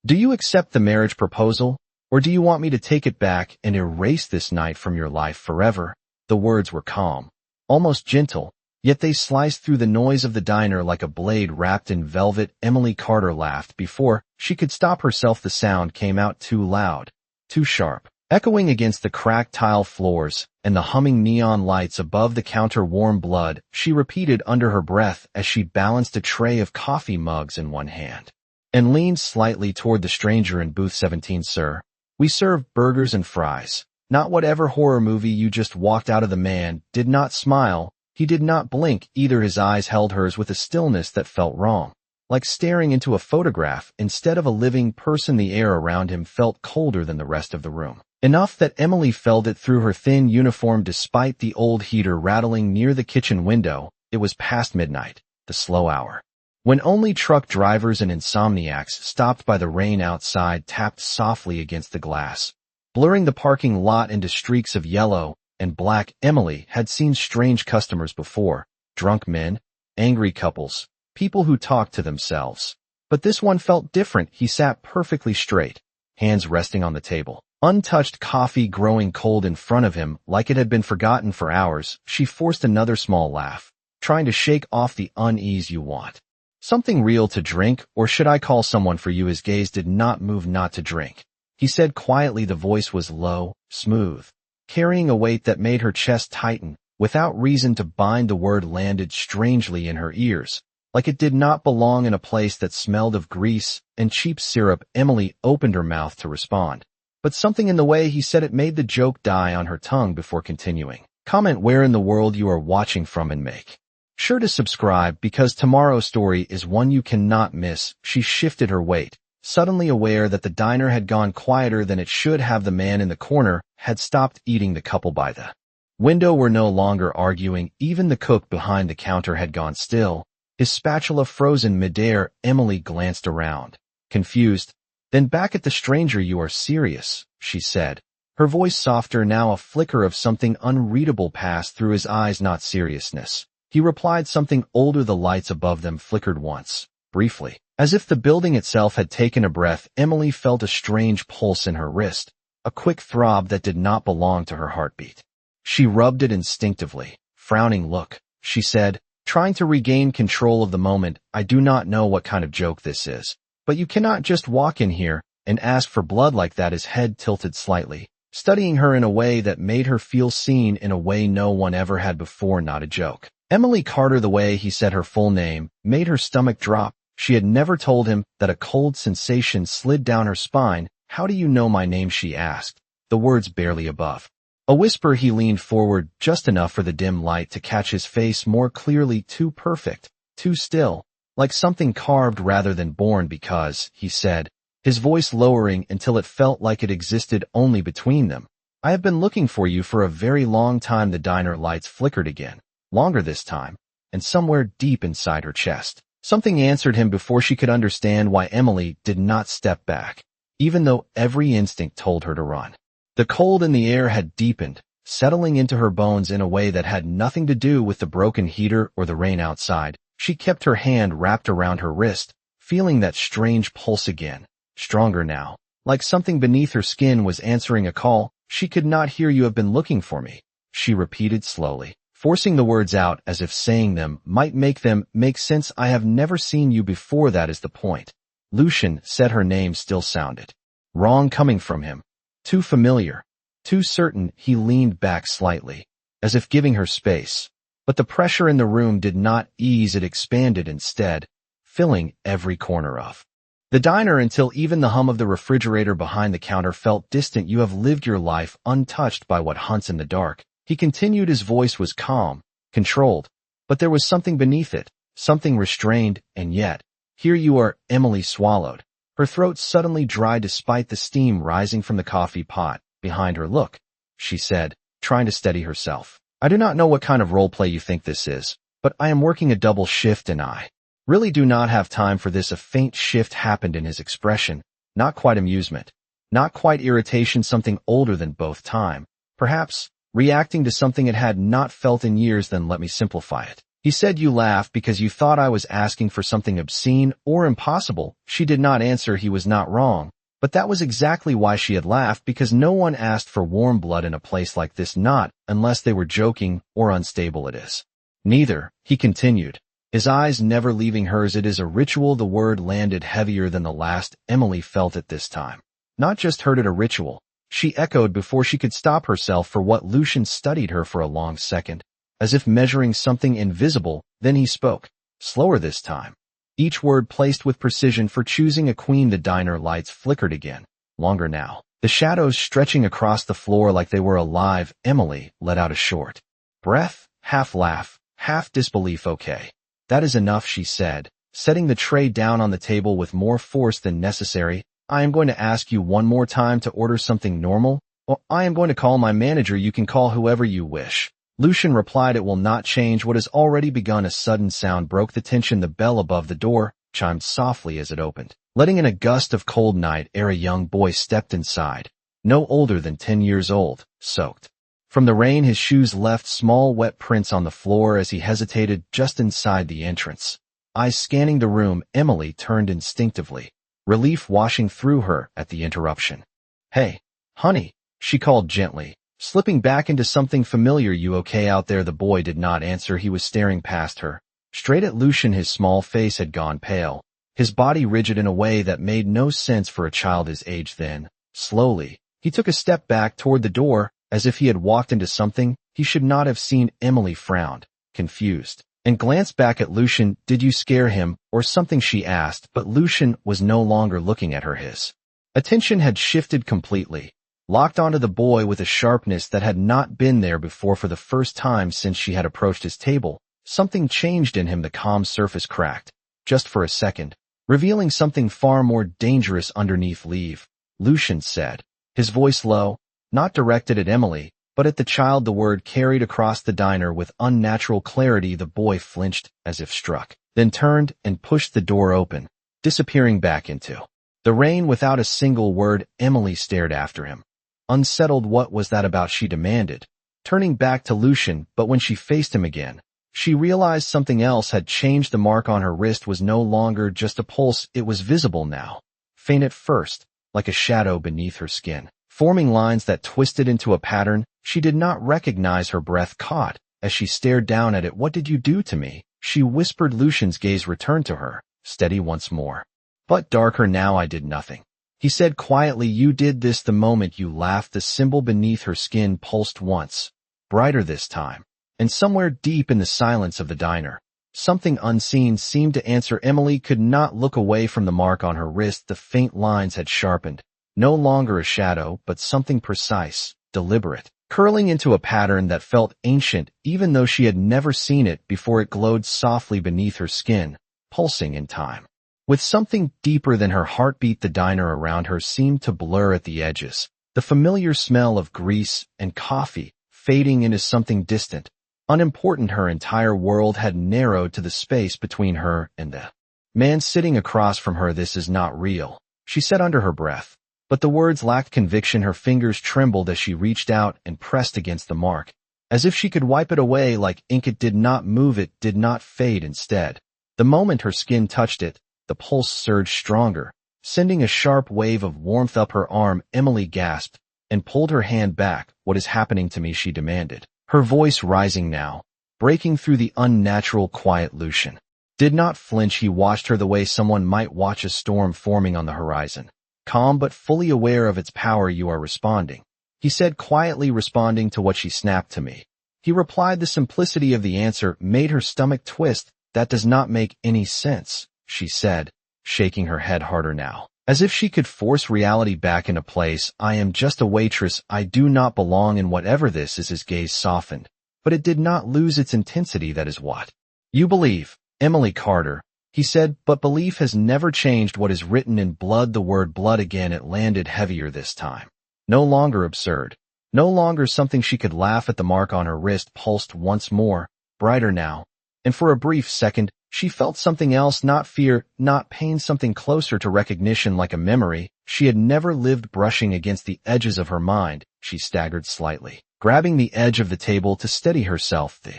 Do you accept the marriage proposal, or do you want me to take it back and erase this night from your life forever? The words were calm, almost gentle, yet they sliced through the noise of the diner like a blade wrapped in velvet. Emily Carter laughed before she could stop herself. The sound came out too loud, too sharp, echoing against the cracked tile floors and the humming neon lights above the counter. Warm blood, she repeated under her breath as she balanced a tray of coffee mugs in one hand and leaned slightly toward the stranger in booth 17. Sir, we serve burgers and fries, not whatever horror movie you just walked out of. The man did not smile. He did not blink either. His eyes held hers with a stillness that felt wrong, like staring into a photograph instead of a living person. The air around him felt colder than the rest of the room, enough that Emily felt it through her thin uniform despite the old heater rattling near the kitchen window. It was past midnight, the slow hour, when only truck drivers and insomniacs stopped by. The rain outside tapped softly against the glass, blurring the parking lot into streaks of yellow and black. Emily had seen strange customers before, drunk men, angry couples, people who talked to themselves. But this one felt different. He sat perfectly straight, hands resting on the table, untouched coffee growing cold in front of him like it had been forgotten for hours. She forced another small laugh, trying to shake off the unease. You want something real to drink, or should I call someone for you? His gaze did not move. Not to drink, he said quietly. The voice was low, smooth, carrying a weight that made her chest tighten. Without reason to bind, the word landed strangely in her ears, like it did not belong in a place that smelled of grease and cheap syrup. Emily opened her mouth to respond, but something in the way he said it made the joke die on her tongue before continuing. Comment where in the world you are watching from and make sure to subscribe, because tomorrow's story is one you cannot miss. She shifted her weight, suddenly aware that the diner had gone quieter than it should have. The man in the corner had stopped eating. The couple by the window were no longer arguing. Even the cook behind the counter had gone still, his spatula frozen midair. Emily glanced around, confused, then back at the stranger. You are serious, she said, her voice softer now. A flicker of something unreadable passed through his eyes. Not seriousness, he replied, something older. The lights above them flickered once, briefly, as if the building itself had taken a breath. Emily felt a strange pulse in her wrist, a quick throb that did not belong to her heartbeat. She rubbed it instinctively. Frowning look, she said, trying to regain control of the moment. I do not know what kind of joke this is, but you cannot just walk in here and ask for blood like that. His head tilted slightly, studying her in a way that made her feel seen in a way no one ever had before. Not a joke. Emily Carter. The way he said her full name made her stomach drop. She had never told him that. A cold sensation slid down her spine. How do you know my name? She asked, the words barely above a whisper. He leaned forward just enough for the dim light to catch his face more clearly. Too perfect, too still, like something carved rather than born. Because, he said, his voice lowering until it felt like it existed only between them, I have been looking for you for a very long time. The diner lights flickered again, longer this time, and somewhere deep inside her chest, something answered him before she could understand why. Emily did not step back, even though every instinct told her to run. The cold in the air had deepened, settling into her bones in a way that had nothing to do with the broken heater or the rain outside. She kept her hand wrapped around her wrist, feeling that strange pulse again, stronger now, like something beneath her skin was answering a call. She could not hear. You have been looking for me, she repeated slowly, forcing the words out as if saying them might make them make sense. I have never seen you before. That is the point. Lucian said. Her name still sounded wrong coming from him, too familiar, too certain. He leaned back slightly, as if giving her space, but the pressure in the room did not ease. It expanded instead, filling every corner of the diner until even the hum of the refrigerator behind the counter felt distant. You have lived your life untouched by what hunts in the dark, he continued. His voice was calm, controlled, but there was something beneath it, something restrained. And yet, here you are. Emily swallowed, her throat suddenly dry despite the steam rising from the coffee pot behind her. Look, she said, trying to steady herself, I do not know what kind of role play you think this is, but I am working a double shift and I really do not have time for this. A faint shift happened in his expression, not quite amusement, not quite irritation, something older than both. Time, perhaps, reacting to something it had not felt in years. Then let me simplify it. He said you laughed because you thought I was asking for something obscene or impossible. She did not answer. He was not wrong. But that was exactly why she had laughed, because no one asked for warm blood in a place like this, not unless they were joking or unstable it is. Neither, he continued, his eyes never leaving hers. It is a ritual. The word landed heavier than the last. Emily felt it this time. Not just heard it, a ritual. She echoed before she could stop herself, for what Lucian studied her for a long second, as if measuring something invisible. Then he spoke, slower this time, each word placed with precision. For choosing a queen. The diner lights flickered again, longer now, the shadows stretching across the floor like they were alive. Emily let out a short breath, half laugh, half disbelief. Okay, that is enough, she said, setting the tray down on the table with more force than necessary. I am going to ask you one more time to order something normal, or I am going to call my manager. You can call whoever you wish. Lucian replied, it will not change what has already begun. A sudden sound broke the tension. The bell above the door chimed softly as it opened, letting in a gust of cold night air. A young boy stepped inside, no older than 10 years old, soaked from the rain. His shoes left small wet prints on the floor as he hesitated just inside the entrance. Eyes scanning the room, Emily turned instinctively, relief washing through her at the interruption. Hey, honey, she called gently, slipping back into something familiar. You okay out there? The boy did not answer. He was staring past her, straight at Lucian. His small face had gone pale, his body rigid in a way that made no sense for a child his age. Then, slowly, he took a step back toward the door, as if he had walked into something he should not have seen. Emily frowned, confused, and glanced back at Lucian. Did you scare him, or something? She asked, but Lucian was no longer looking at her. His attention had shifted completely, locked onto the boy with a sharpness that had not been there before. For the first time since she had approached his table, something changed in him. The calm surface cracked, just for a second, revealing something far more dangerous underneath. Leave, Lucian said, his voice low, not directed at Emily, but at the child. The word carried across the diner with unnatural clarity. The boy flinched as if struck, then turned and pushed the door open, disappearing back into the rain without a single word. Emily stared after him, unsettled. What was that about? She demanded, turning back to Lucian. But when she faced him again, she realized something else had changed. The mark on her wrist was no longer just a pulse. It was visible now, faint at first, like a shadow beneath her skin, forming lines that twisted into a pattern she did not recognize. Her breath caught as she stared down at it. What did you do to me? She whispered. Lucian's gaze returned to her, steady once more, but darker now. I did nothing, he said quietly. You did this the moment you laughed. The symbol beneath her skin pulsed once, brighter this time, and somewhere deep in the silence of the diner, something unseen seemed to answer. Emily could not look away from the mark on her wrist. The faint lines had sharpened, no longer a shadow, but something precise, deliberate, curling into a pattern that felt ancient even though she had never seen it before. It glowed softly beneath her skin, pulsing in time with something deeper than her heartbeat. The diner around her seemed to blur at the edges, the familiar smell of grease and coffee fading into something distant, unimportant. Her entire world had narrowed to the space between her and the man sitting across from her. This is not real, she said under her breath, but the words lacked conviction. Her fingers trembled as she reached out and pressed against the mark, as if she could wipe it away like ink. It did not move, it did not fade. Instead, the moment her skin touched it, the pulse surged stronger, sending a sharp wave of warmth up her arm. Emily gasped and pulled her hand back. What is happening to me? She demanded, her voice rising now, breaking through the unnatural quiet. Lucian did not flinch. He watched her the way someone might watch a storm forming on the horizon, calm but fully aware of its power. You are responding, he said quietly. Responding to what? She snapped. To me, he replied. The simplicity of the answer made her stomach twist. That does not make any sense, she said, shaking her head harder now, as if she could force reality back into place. I am just a waitress. I do not belong in whatever this is. His gaze softened, but it did not lose its intensity. That is what you believe, Emily Carter, he said, but belief has never changed what is written in blood. The word blood again. It landed heavier this time, no longer absurd, no longer something she could laugh at. The mark on her wrist pulsed once more, brighter now, and for a brief second, she felt something else. Not fear, not pain, something closer to recognition, like a memory she had never lived. Brushing against the edges of her mind, she staggered slightly, grabbing the edge of the table to steady herself. The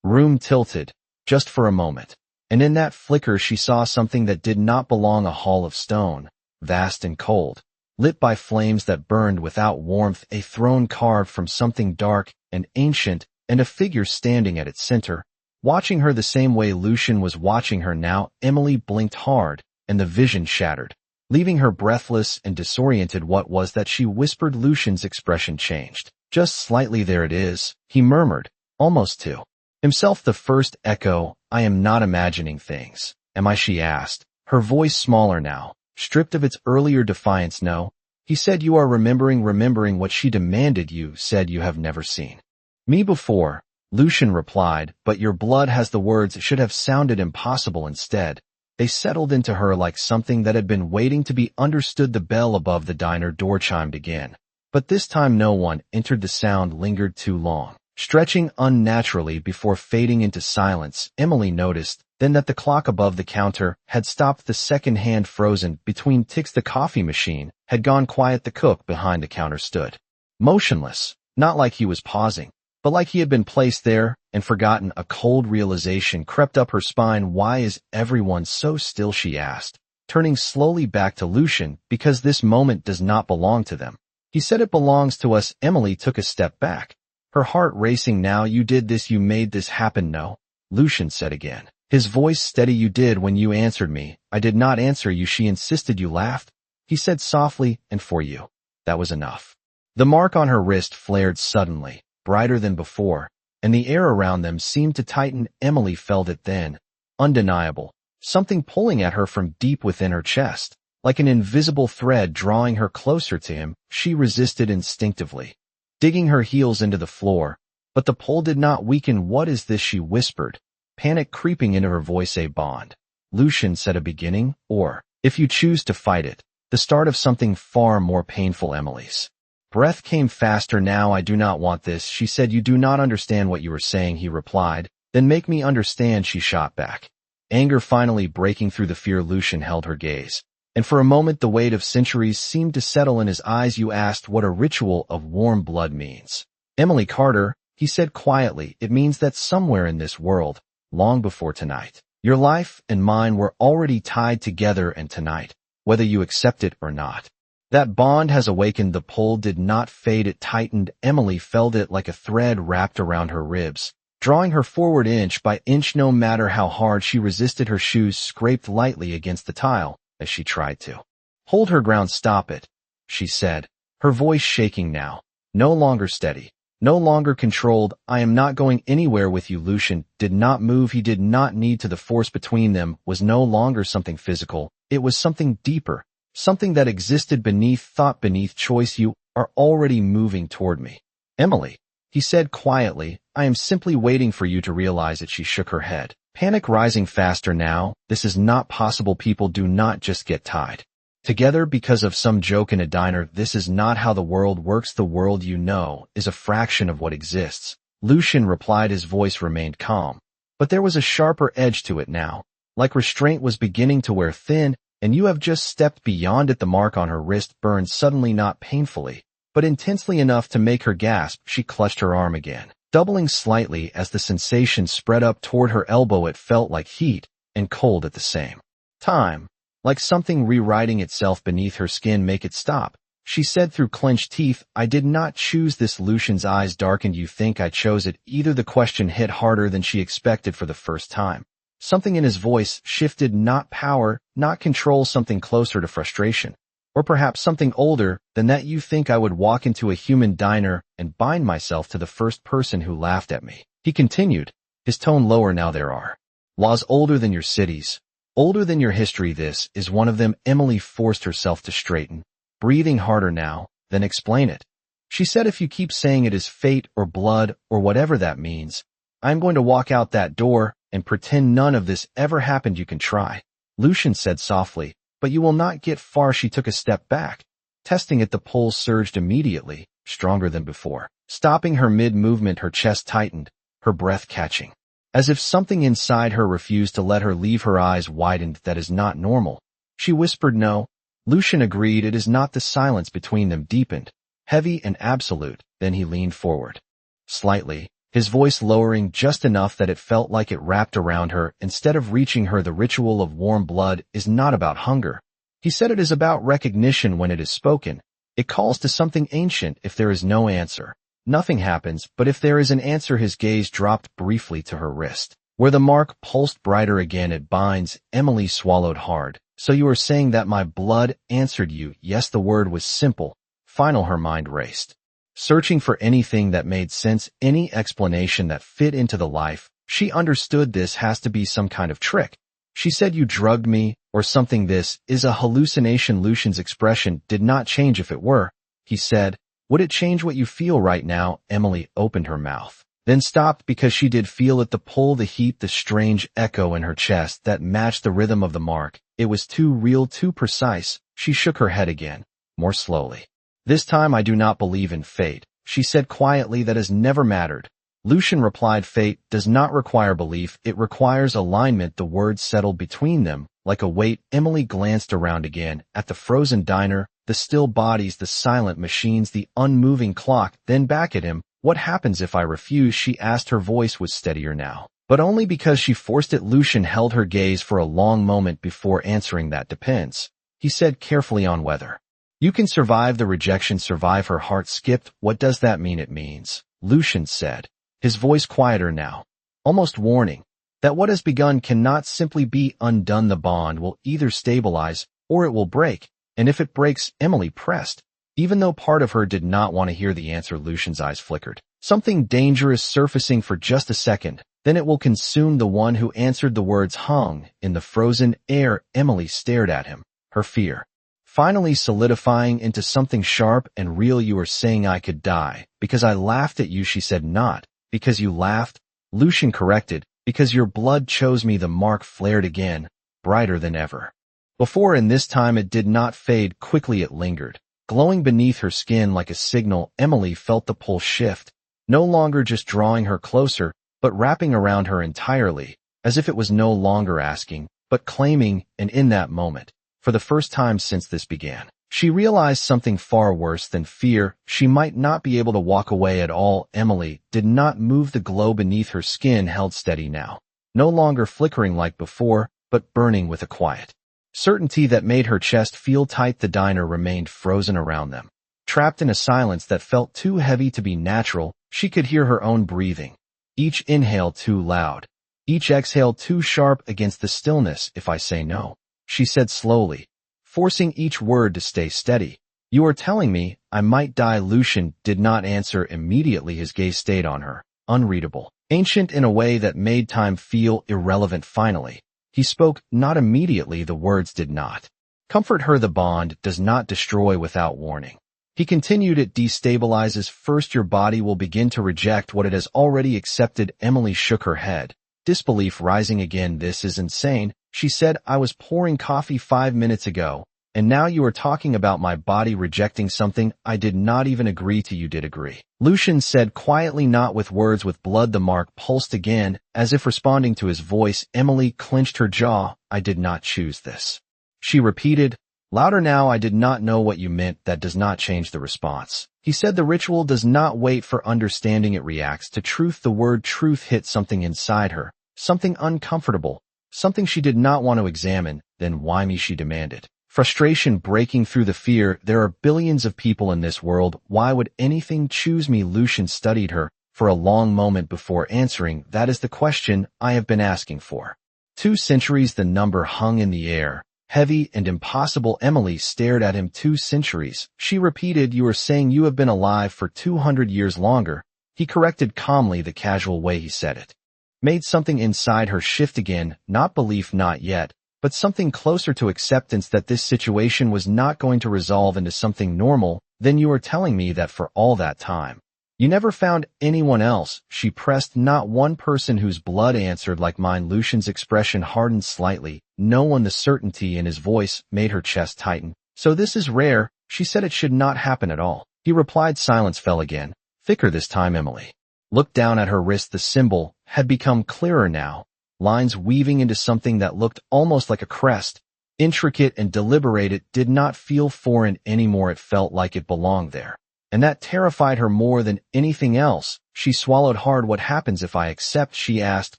room tilted, just for a moment. And in that flicker she saw something that did not belong, a hall of stone, vast and cold, lit by flames that burned without warmth, a throne carved from something dark and ancient, and a figure standing at its center, watching her the same way Lucian was watching her now. Emily blinked hard, and the vision shattered, leaving her breathless and disoriented. What was that? She whispered. Lucian's expression changed. Just slightly. There it is, he murmured, almost to himself. The first echo. I am not imagining things, am I? She asked, her voice smaller now, stripped of its earlier defiance. No, he said. You are remembering what she demanded. You said you have never seen me before, Lucian replied, but your blood has. The words should have sounded impossible. Instead, they settled into her like something that had been waiting to be understood. The bell above the diner door chimed again, but this time no one entered. The sound lingered too long, stretching unnaturally before fading into silence. Emily noticed then that the clock above the counter had stopped, the second hand frozen between ticks. The coffee machine had gone quiet. The cook behind the counter stood motionless, not like he was pausing, but like he had been placed there and forgotten. A cold realization crept up her spine. Why is everyone so still? She asked, turning slowly back to Lucian. Because this moment does not belong to them. He said. It belongs to us. Emily took a step back, her heart racing now. You did this, you made this happen. No, Lucian said again, his voice steady. You did when you answered me. I did not answer you, she insisted. You laughed, he said softly, and for you, that was enough. The mark on her wrist flared suddenly, brighter than before, and the air around them seemed to tighten. Emily felt it then, undeniable, something pulling at her from deep within her chest, like an invisible thread drawing her closer to him. She resisted instinctively, digging her heels into the floor, but the pull did not weaken. What is this? She whispered, panic creeping into her voice. A bond, Lucian said. A beginning, or, if you choose to fight it, the start of something far more painful. Emily's breath came faster now. I do not want this, she said. You do not understand what you are saying, he replied. Then make me understand, she shot back, anger finally breaking through the fear. Lucian held her gaze, and for a moment the weight of centuries seemed to settle in his eyes. You asked what a ritual of warm blood means, Emily Carter, he said quietly. It means that somewhere in this world, long before tonight, your life and mine were already tied together, and tonight, whether you accept it or not, that bond has awakened. The pull did not fade, it tightened. Emily felt it like a thread wrapped around her ribs, drawing her forward inch by inch. No matter how hard she resisted, her shoes scraped lightly against the tile as she tried to hold her ground. Stop it, she said, her voice shaking now, no longer steady, no longer controlled. I am not going anywhere with you. Lucian did not move. He did not need to. The force between them was no longer something physical. It was something deeper, something that existed beneath thought, beneath choice. You are already moving toward me, Emily, he said quietly. I am simply waiting for you to realize it. She shook her head, panic rising faster now. This is not possible. People do not just get tied together because of some joke in a diner. This is not how the world works. The world you know is a fraction of what exists, Lucian replied. His voice remained calm, but there was a sharper edge to it now, like restraint was beginning to wear thin. And you have just stepped beyond it. The mark on her wrist burned suddenly, not painfully, but intensely enough to make her gasp. She clutched her arm again, doubling slightly as the sensation spread up toward her elbow. It felt like heat and cold at the same time, like something rewriting itself beneath her skin. Make it stop, she said through clenched teeth. I did not choose this. Lucian's eyes darkened. You think I chose it? Either. The question hit harder than she expected for the first time. Something in his voice shifted, not power, not control, something closer to frustration. Or perhaps something older than that. You think I would walk into a human diner and bind myself to the first person who laughed at me, he continued, his tone lower now. There are laws older than your cities, older than your history. This is one of them. Emily forced herself to straighten, breathing harder now. Then explain it, she said. If you keep saying it is fate or blood or whatever that means, I'm going to walk out that door and pretend none of this ever happened. You can try, Lucian said softly, but you will not get far. She took a step back, testing it. The pull surged immediately, stronger than before, stopping her mid-movement. Her chest tightened, her breath catching, as if something inside her refused to let her leave. Her eyes widened. That is not normal, she whispered. No, Lucian agreed. It is not. The silence between them deepened, heavy and absolute. Then he leaned forward, slightly, his voice lowering just enough that it felt like it wrapped around her instead of reaching her. The ritual of warm blood is not about hunger. He said it is about recognition when it is spoken. It calls to something ancient if there is no answer. Nothing happens, but if there is an answer. His gaze dropped briefly to her wrist, where the mark pulsed brighter again. It binds. Emily swallowed hard. So you are saying that my blood answered you? Yes, the word was simple. Final. Her mind raced, searching for anything that made sense, any explanation that fit into the life. She understood this has to be some kind of trick. She said you drugged me, or something. This is a hallucination. Lucian's expression did not change. If it were, he said, would it change what you feel right now? Emily opened her mouth, then stopped because she did feel it, the pull, the heat, the strange echo in her chest that matched the rhythm of the mark. It was too real, too precise. She shook her head again, more slowly. This time I do not believe in fate, she said quietly. That has never mattered. Lucian replied, fate does not require belief, it requires alignment. The words settled between them like a weight. Emily glanced around again at the frozen diner, the still bodies, the silent machines, the unmoving clock, then back at him. What happens if I refuse? She asked. Her voice was steadier now, but only because she forced it. Lucian held her gaze for a long moment before answering. That depends, he said carefully, on whether you can survive the rejection. Survive? Her heart skipped. What does that mean? It means, Lucian said, his voice quieter now, almost warning, that what has begun cannot simply be undone. The bond will either stabilize or it will break, and if it breaks, Emily pressed, even though part of her did not want to hear the answer. Lucian's eyes flickered, something dangerous surfacing for just a second, then it will consume. The one who answered. The words hung in the frozen air. Emily stared at him, her fear finally solidifying into something sharp and real. You are saying I could die because I laughed at you? She said. Not because you laughed, Lucian corrected, because your blood chose me. The mark flared again, brighter than ever before, and this time it did not fade quickly. It lingered, glowing beneath her skin like a signal. Emily felt the pull shift, no longer just drawing her closer, but wrapping around her entirely, as if it was no longer asking, but claiming. And in that moment, for the first time since this began, she realized something far worse than fear. She might not be able to walk away at all. Emily did not move. The glow beneath her skin held steady now, no longer flickering like before, but burning with a quiet certainty that made her chest feel tight. The diner remained frozen around them, trapped in a silence that felt too heavy to be natural. She could hear her own breathing, each inhale too loud, each exhale too sharp against the stillness. If I say no, she said slowly, forcing each word to stay steady, you are telling me I might die? Lucian did not answer immediately. His gaze stayed on her, unreadable, ancient in a way that made time feel irrelevant. Finally, he spoke, not immediately. The words did not comfort her. The bond does not destroy without warning. He continued, it destabilizes first. Your body will begin to reject what it has already accepted. Emily shook her head, disbelief rising again. This is insane, she said. I was pouring coffee 5 minutes ago, and now you are talking about my body rejecting something I did not even agree to. You did agree, Lucian said quietly, not with words, with blood. The mark pulsed again, as if responding to his voice. Emily clenched her jaw. I did not choose this, she repeated, louder now. I did not know what you meant. That does not change the response, he said. The ritual does not wait for understanding, it reacts to truth. The word truth hit something inside her, something uncomfortable, something she did not want to examine. Then why me? She demanded, frustration breaking through the fear. There are billions of people in this world. Why would anything choose me? Lucian studied her for a long moment before answering. That is the question I have been asking for 2 centuries. The number hung in the air, heavy and impossible. Emily stared at him. 2 centuries, she repeated. You are saying you have been alive for 200 years longer, he corrected calmly. The casual way he said it made something inside her shift again, not belief, not yet, but something closer to acceptance that this situation was not going to resolve into something normal. Then you are telling me that for all that time, you never found anyone else? She pressed. Not one person whose blood answered like mine. Lucian's expression hardened slightly. No one. The certainty in his voice made her chest tighten. So this is rare, she said. It should not happen at all, he replied. Silence fell again, thicker this time. Emily looked down at her wrist. The symbol had become clearer now, lines weaving into something that looked almost like a crest, intricate and deliberate. It did not feel foreign anymore. It felt like it belonged there, and that terrified her more than anything else. She swallowed hard. What happens if I accept? She asked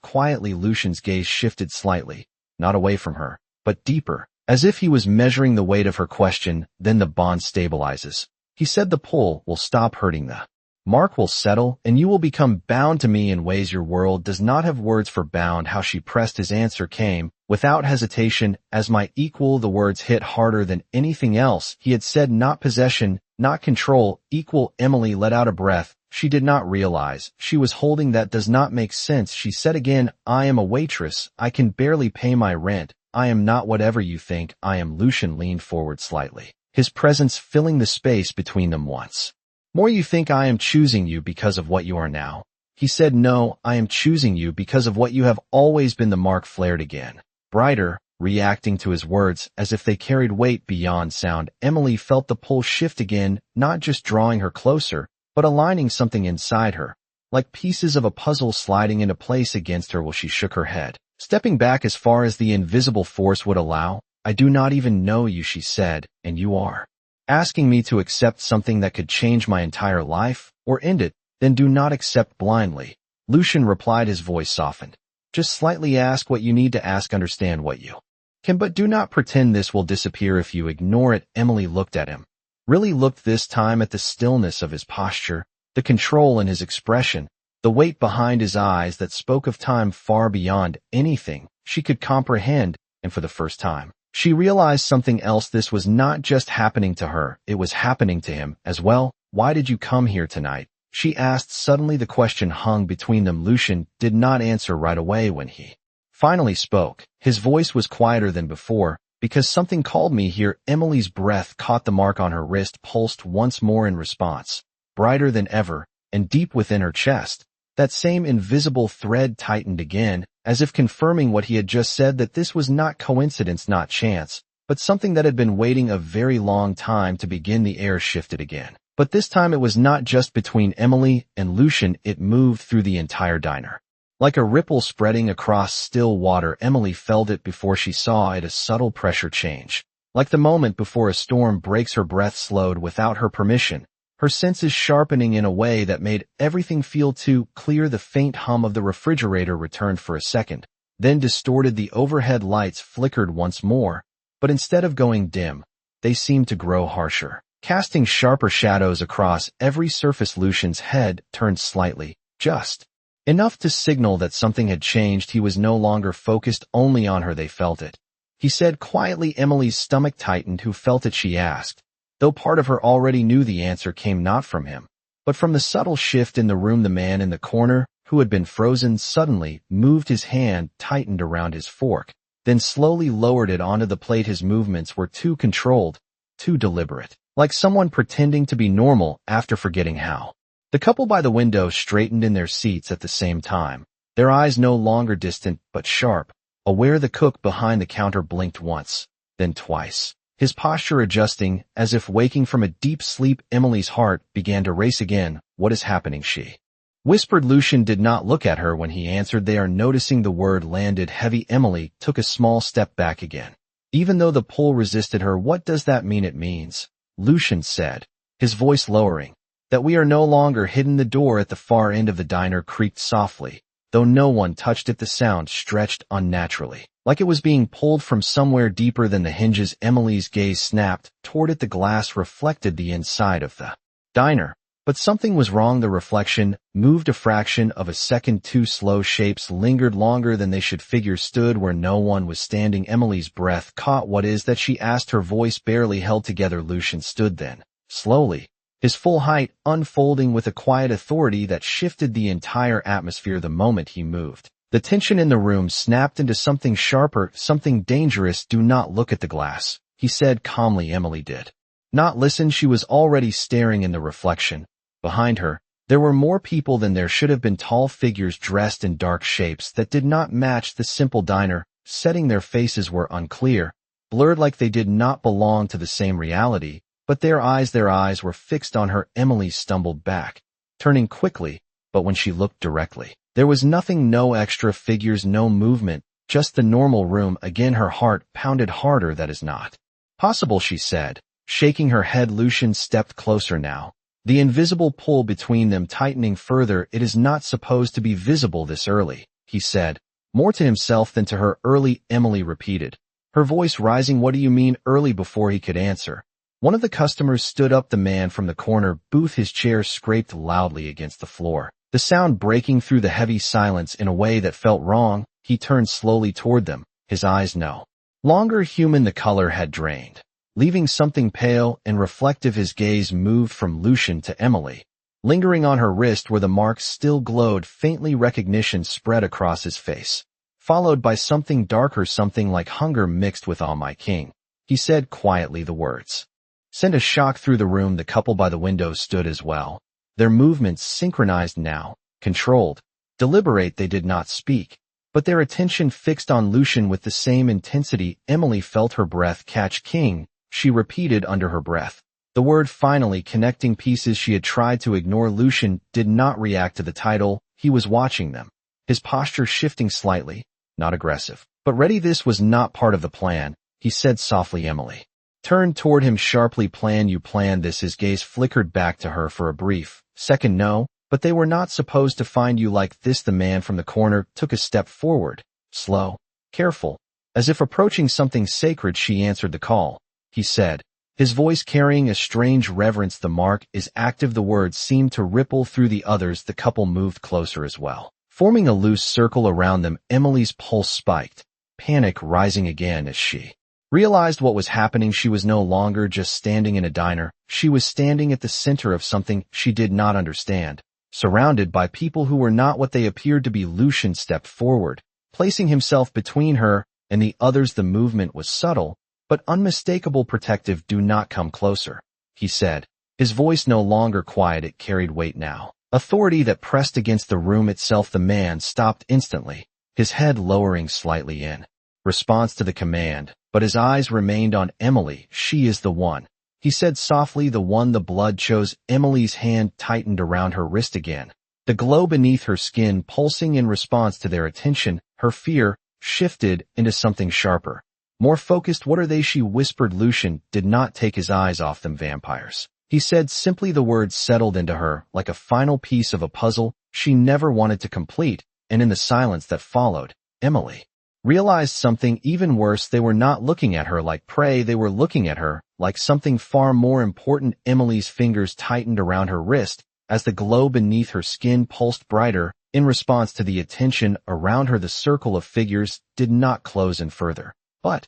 quietly. Lucian's gaze shifted slightly, not away from her, but deeper, as if he was measuring the weight of her question. Then the bond stabilizes. He said the pull will stop hurting, the mark will settle, and you will become bound to me in ways your world does not have words for. Bound? How? She pressed. His answer came without hesitation. As my equal. The words hit harder than anything else he had said. Not possession, not control, equal. Emily let out a breath. She did not realize she was holding. That does not make sense, she said again. I am a waitress. I can barely pay my rent. I am not whatever you think I am. Lucian leaned forward slightly, his presence filling the space between them. Once more, you think I am choosing you because of what you are now? He said. No, I am choosing you because of what you have always been. The mark flared again, brighter, reacting to his words as if they carried weight beyond sound. Emily felt the pull shift again, not just drawing her closer, but aligning something inside her, like pieces of a puzzle sliding into place against her. While she shook her head, stepping back as far as the invisible force would allow. I do not even know you, she said, and you are asking me to accept something that could change my entire life, or end it. Then do not accept blindly, Lucian replied, his voice softened. Just slightly. Ask what you need to ask, understand what you can, but do not pretend this will disappear if you ignore it. Emily looked at him, really looked this time at the stillness of his posture, the control in his expression, the weight behind his eyes that spoke of time far beyond anything she could comprehend. And for the first time, she realized something else. This was not just happening to her, it was happening to him as well. Why did you come here tonight? She asked suddenly. The question hung between them. Lucian did not answer right away. When he finally spoke, his voice was quieter than before. Because something called me here. Emily's breath caught the mark on her wrist, pulsed once more in response, brighter than ever, and deep within her chest. That same invisible thread tightened again, as if confirming what he had just said, that this was not coincidence, not chance, but something that had been waiting a very long time to begin. The air shifted again, but this time it was not just between Emily and Lucian, it moved through the entire diner. Like a ripple spreading across still water, Emily felt it before she saw it, a subtle pressure change. Like the moment before a storm breaks. Her breath slowed without her permission, her senses sharpening in a way that made everything feel too clear. The faint hum of the refrigerator returned for a second, then distorted. The overhead lights flickered once more, but instead of going dim, they seemed to grow harsher, casting sharper shadows across every surface. Lucian's head turned slightly, just enough to signal that something had changed. He was no longer focused only on her. They felt it, he said quietly. Emily's stomach tightened. Who felt it? She asked, though part of her already knew the answer came not from him, but from the subtle shift in the room. The man in the corner, who had been frozen, suddenly moved. His hand tightened around his fork, then slowly lowered it onto the plate. His movements were too controlled, too deliberate, like someone pretending to be normal after forgetting how. The couple by the window straightened in their seats at the same time, their eyes no longer distant but sharp, aware. The cook behind the counter blinked once, then twice, his posture adjusting as if waking from a deep sleep. Emily's heart began to race again. What is happening? She whispered. Lucian did not look at her when he answered. They are noticing. The word landed heavy. Emily took a small step back again, even though the pull resisted her. What does that mean? It means, Lucian said, his voice lowering, that we are no longer hidden. The door at the far end of the diner creaked softly, though no one touched it. The sound stretched unnaturally, like it was being pulled from somewhere deeper than the hinges. Emily's gaze snapped toward it. The glass reflected the inside of the diner, but something was wrong. The reflection moved a fraction of a second too slow. Shapes lingered longer than they should. Figures stood where no one was standing. Emily's breath caught. What is that? She asked, her voice barely held together. Lucian stood then, slowly, his full height unfolding with a quiet authority that shifted the entire atmosphere. The moment he moved, the tension in the room snapped into something sharper, something dangerous. Do not look at the glass, he said calmly. Emily did not listen. She was already staring in the reflection. Behind her, there were more people than there should have been, tall figures dressed in dark shapes that did not match the simple diner setting. Their faces were unclear, blurred, like they did not belong to the same reality. But their eyes were fixed on her. Emily stumbled back, turning quickly, but when she looked directly, there was nothing, no extra figures, no movement, just the normal room. Again her heart pounded harder. That is not possible, she said, shaking her head. Lucian stepped closer now, the invisible pull between them tightening further. It is not supposed to be visible this early, he said, more to himself than to her. Early, Emily repeated, her voice rising. What do you mean early? Before he could answer, one of the customers stood up. The man from the corner booth, his chair scraped loudly against the floor, the sound breaking through the heavy silence in a way that felt wrong. He turned slowly toward them, his eyes no longer human. The color had drained, leaving something pale and reflective. His gaze moved from Lucian to Emily, lingering on her wrist where the marks still glowed faintly. Recognition spread across his face, followed by something darker, something like hunger mixed with awe. My king, he said quietly. The words sent a shock through the room. The couple by the window stood as well, their movements synchronized now, controlled, deliberate. They did not speak, but their attention fixed on Lucian with the same intensity. Emily felt her breath catch. King, she repeated under her breath, the word finally connecting pieces she had tried to ignore. Lucian did not react to the title. He was watching them, his posture shifting slightly, not aggressive, but ready. This was not part of the plan, he said softly. Emily turned toward him sharply. Plan? You planned this? His gaze flickered back to her for a brief second. No, but they were not supposed to find you like this. The man from the corner took a step forward, slow, careful, as if approaching something sacred. She answered the call, he said, his voice carrying a strange reverence. The mark is active. The words seemed to ripple through the others. The couple moved closer as well, forming a loose circle around them. Emily's pulse spiked, panic rising again as she realized what was happening. She was no longer just standing in a diner. She was standing at the center of something she did not understand, surrounded by people who were not what they appeared to be. Lucian stepped forward, placing himself between her and the others. The movement was subtle, but unmistakable. Protective. Do not come closer, he said, his voice no longer quiet. It carried weight now, authority that pressed against the room itself. The man stopped instantly, his head lowering slightly in response to the command, but his eyes remained on Emily. She is the one, he said softly, the one. The blood chose. Emily's hand tightened around her wrist again, the glow beneath her skin pulsing in response to their attention. Her fear shifted into something sharper, more focused. What are they? She whispered. Lucian did not take his eyes off them. Vampires, he said simply. The words settled into her like a final piece of a puzzle she never wanted to complete, and in the silence that followed, Emily realized something even worse. They were not looking at her like prey. They were looking at her like something far more important. Emily's fingers tightened around her wrist as the glow beneath her skin pulsed brighter. In response to the attention around her, the circle of figures did not close in further, but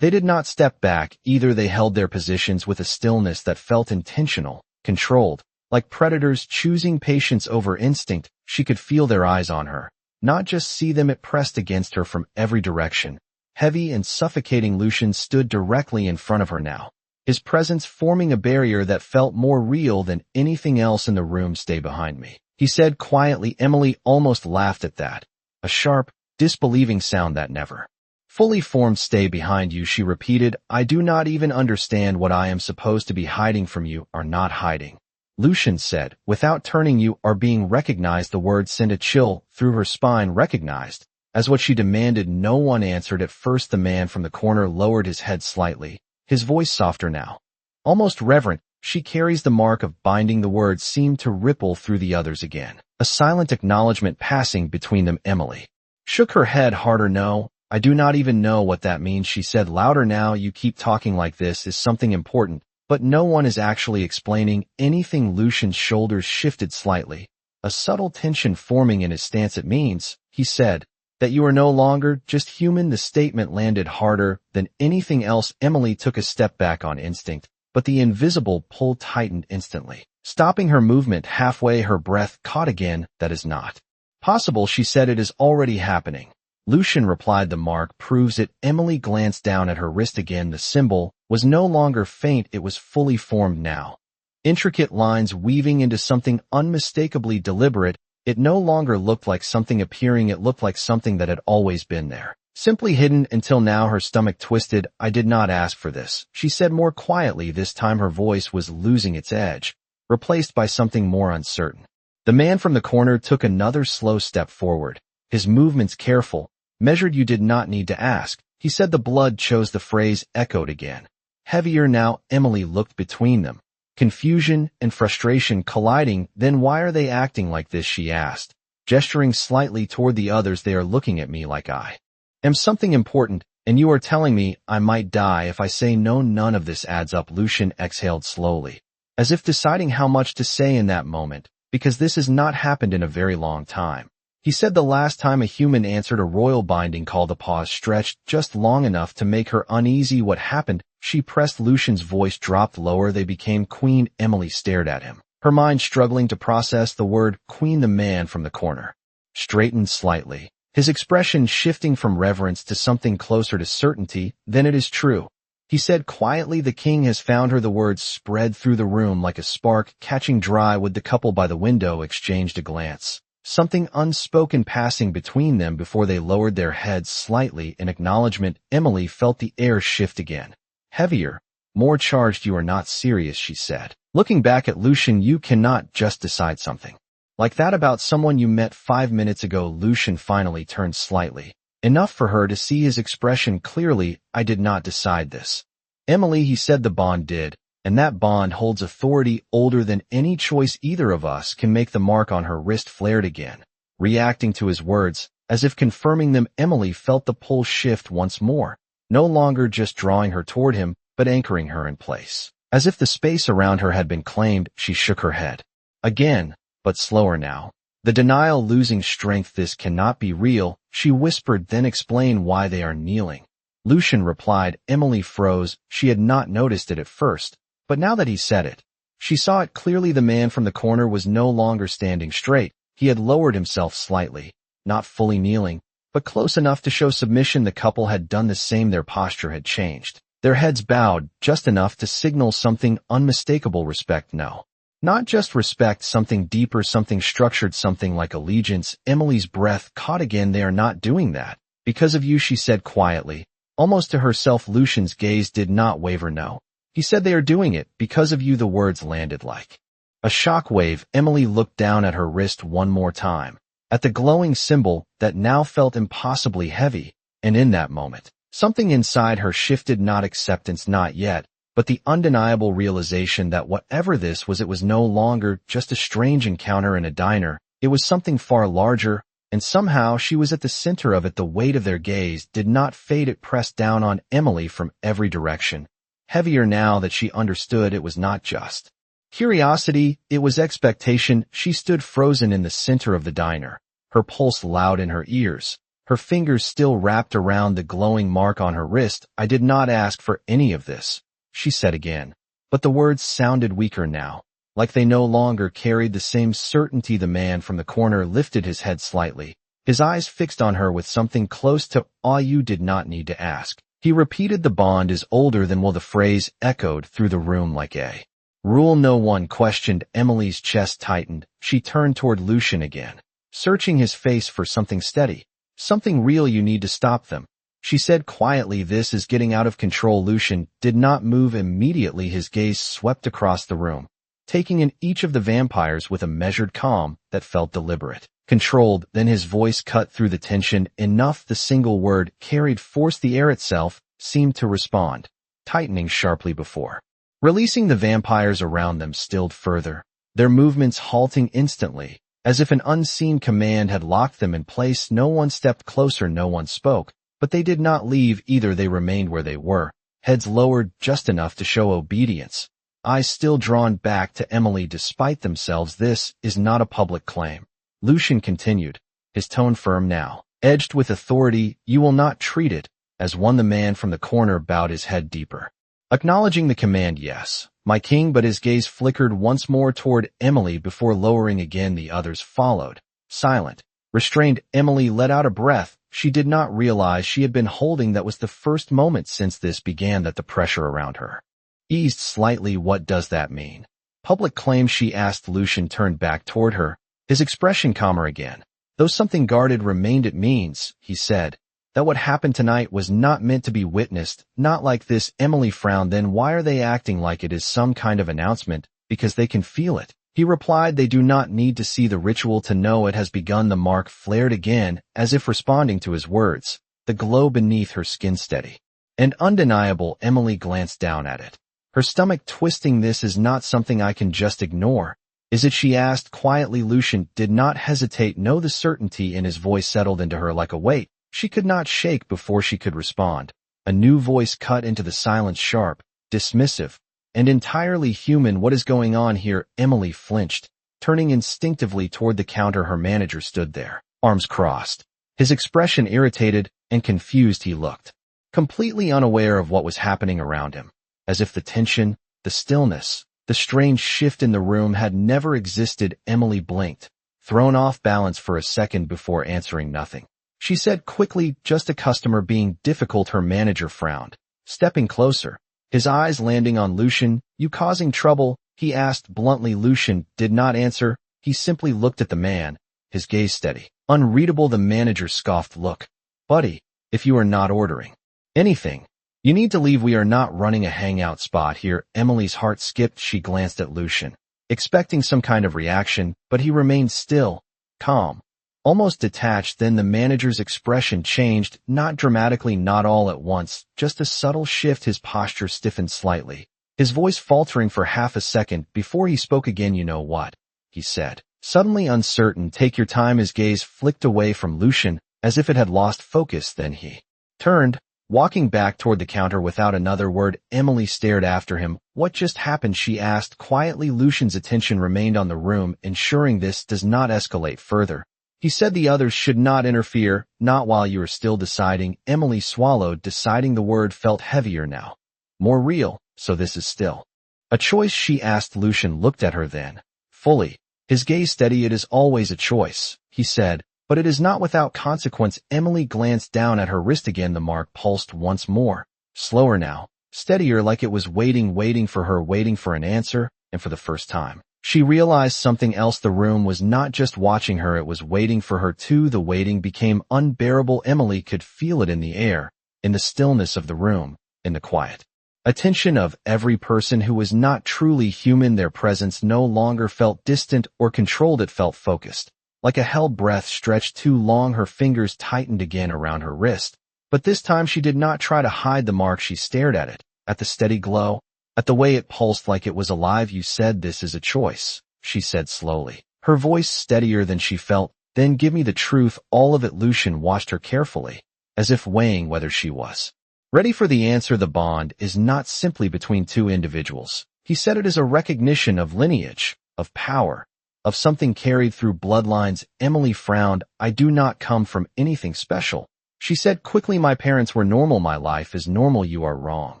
they did not step back either. They held their positions with a stillness that felt intentional, controlled, like predators choosing patience over instinct. She could feel their eyes on her, not just see them. It pressed against her from every direction, heavy and suffocating. Lucian stood directly in front of her now, his presence forming a barrier that felt more real than anything else in the room. Stay behind me, he said quietly. Emily almost laughed at that, a sharp, disbelieving sound that never fully formed. Stay behind you, she repeated. I do not even understand what I am supposed to be hiding from. You are not hiding, Lucian said, without turning. You are being recognized. The words sent a chill through her spine. Recognized as what she demanded. No one answered at first. The man from the corner lowered his head slightly, his voice softer now, almost reverent. She carries the mark of binding. The words seemed to ripple through the others again, a silent acknowledgement passing between them. Emily shook her head harder. No, I do not even know what that means, she said louder. Now you keep talking like this is something important, but no one is actually explaining anything. Lucian's shoulders shifted slightly, a subtle tension forming in his stance. It means, he said, that you are no longer just human. The statement landed harder than anything else. Emily took a step back on instinct, but the invisible pull tightened instantly, stopping her movement halfway. Her breath caught again. That is not possible, she said. It is already happening, Lucian replied. The mark proves it. Emily glanced down at her wrist again. The symbol was no longer faint. It was fully formed now, intricate lines weaving into something unmistakably deliberate. It no longer looked like something appearing. It looked like something that had always been there, simply hidden until now. Her stomach twisted. I did not ask for this, she said more quietly. This time her voice was losing its edge, replaced by something more uncertain. The man from the corner took another slow step forward, his movements careful, measured. You did not need to ask, he said. The blood chose. The phrase echoed again, heavier now. Emily looked between them, Confusion and frustration colliding. Then why are they acting like this, she asked, gesturing slightly toward the others. They are looking at me like I am something important, and you are telling me I might die if I say no. None of this adds up. Lucian exhaled slowly, as if deciding how much to say in that moment, because this has not happened in a very long time. He said the last time a human answered a royal binding call. The pause stretched just long enough to make her uneasy. What happened? She pressed. Lucian's voice dropped lower. They became queen. Emily stared at him, her mind struggling to process the word queen. The man from the corner straightened slightly, his expression shifting from reverence to something closer to certainty. Then it is true, he said quietly. The king has found her. The words spread through the room like a spark catching dry wood. The couple by the window exchanged a glance, something unspoken passing between them before they lowered their heads slightly in acknowledgement. Emily felt the air shift again, heavier, more charged. You are not serious, she said, looking back at Lucian. You cannot just decide something like that about someone you met 5 minutes ago. Lucian finally turned slightly, enough for her to see his expression clearly. I did not decide this, Emily, he said. The bond did, and that bond holds authority older than any choice either of us can make. The mark on her wrist flared again, reacting to his words, as if confirming them. Emily felt the pull shift once more, no longer just drawing her toward him, but anchoring her in place, as if the space around her had been claimed. She shook her head again, but slower now, the denial losing strength. This cannot be real, she whispered. Then explain why they are kneeling, Lucian replied. Emily froze. She had not noticed it at first, but now that he said it, she saw it clearly. The man from the corner was no longer standing straight. He had lowered himself slightly, not fully kneeling, but close enough to show submission. The couple had done the same. Their posture had changed, their heads bowed just enough to signal something unmistakable. Respect. No, not just respect, something deeper, something structured, something like allegiance. Emily's breath caught again. They are not doing that because of you, she said quietly, almost to herself. Lucian's gaze did not waver. No, he said, they are doing it because of you. The words landed like a shockwave. Emily looked down at her wrist one more time, at the glowing symbol that now felt impossibly heavy, and in that moment, something inside her shifted. Not acceptance, not yet, but the undeniable realization that whatever this was, it was no longer just a strange encounter in a diner. It was something far larger, and somehow she was at the center of it. The weight of their gaze did not fade. It pressed down on Emily from every direction, heavier now that she understood. It was not just curiosity, it was expectation. She stood frozen in the center of the diner, her pulse loud in her ears, her fingers still wrapped around the glowing mark on her wrist. I did not ask for any of this, she said again, but the words sounded weaker now, like they no longer carried the same certainty. The man from the corner lifted his head slightly, his eyes fixed on her with something close to awe. You did not need to ask, he repeated. The bond is older than will. The phrase echoed through the room like a rule no one questioned. Emily's chest tightened. She turned toward Lucian again, searching his face for something steady, something real. You need to stop them, she said quietly. This is getting out of control. Lucian did not move immediately. His gaze swept across the room, taking in each of the vampires with a measured calm that felt deliberate, controlled. Then his voice cut through the tension. Enough. The single word carried force. The air itself seemed to respond, tightening sharply before releasing. The vampires around them stilled further, their movements halting instantly, as if an unseen command had locked them in place. No one stepped closer, no one spoke, but they did not leave either. They remained where they were, heads lowered just enough to show obedience, eyes still drawn back to Emily despite themselves. This is not a public claim, Lucian continued, his tone firm now, edged with authority. You will not treat it as one. The man from the corner bowed his head deeper, acknowledging the command. Yes, my king. But his gaze flickered once more toward Emily before lowering again. The others followed, silent, restrained. Emily let out a breath. She did not realize she had been holding. That was the first moment since this began that the pressure around her eased slightly. What does that mean? Public claim, she asked. Lucian turned back toward her, his expression calmer again, though something guarded remained. It means, he said, that what happened tonight was not meant to be witnessed, not like this. Emily frowned. Then why are they acting like it is some kind of announcement? Because they can feel it, he replied. They do not need to see the ritual to know it has begun. The mark flared again, as if responding to his words, the glow beneath her skin steady and undeniable. Emily glanced down at it, her stomach twisting. This is not something I can just ignore. Is it? She asked quietly. Lucian did not hesitate. No, the certainty in his voice settled into her like a weight she could not shake before she could respond. A new voice cut into the silence, sharp, dismissive, and entirely human. What is going on here? Emily flinched, turning instinctively toward the counter. Her manager stood there, arms crossed, his expression irritated and confused. He looked completely unaware of what was happening around him, as if the tension, the stillness, the strange shift in the room had never existed. Emily blinked, thrown off balance for a second before answering. Nothing. She said quickly, just a customer being difficult. Her manager frowned, stepping closer, his eyes landing on Lucian. You causing trouble? He asked bluntly. Lucian did not answer. He simply looked at the man, his gaze steady, unreadable. The manager scoffed. Look, buddy, if you are not ordering anything, you need to leave. We are not running a hangout spot here. Emily's heart skipped. She glanced at Lucian, expecting some kind of reaction, but he remained still, calm, almost detached. Then the manager's expression changed, not dramatically, not all at once, just a subtle shift. His posture stiffened slightly, his voice faltering for half a second before he spoke again. You know what? He said, suddenly uncertain. Take your time. His gaze flicked away from Lucian, as if it had lost focus. Then he turned, walking back toward the counter without another word. Emily stared after him. What just happened? She asked quietly. Lucian's attention remained on the room, ensuring this does not escalate further. He said the others should not interfere, not while you are still deciding. Emily swallowed, deciding. The word felt heavier now, more real. So this is still a choice? She asked. Lucian looked at her then, fully, his gaze steady. It is always a choice, he said, but it is not without consequence. Emily glanced down at her wrist again. The mark pulsed once more, slower now, steadier, like it was waiting for her, waiting for an answer. And for the first time, she realized something else. The room was not just watching her, it was waiting for her too. The waiting became unbearable. Emily could feel it in the air, in the stillness of the room, in the quiet attention of every person who was not truly human. Their presence no longer felt distant or controlled. It felt focused, like a held breath stretched too long. Her fingers tightened again around her wrist, but this time she did not try to hide the mark. She stared at it, at the steady glow, at the way it pulsed like it was alive. You said this is a choice, she said slowly, her voice steadier than she felt. Then give me the truth, all of it. Lucian watched her carefully, as if weighing whether she was ready for the answer. The bond is not simply between two individuals, he said. It is a recognition of lineage, of power, of something carried through bloodlines. Emily frowned. I do not come from anything special, she said quickly. My parents were normal. My life is normal. You are wrong,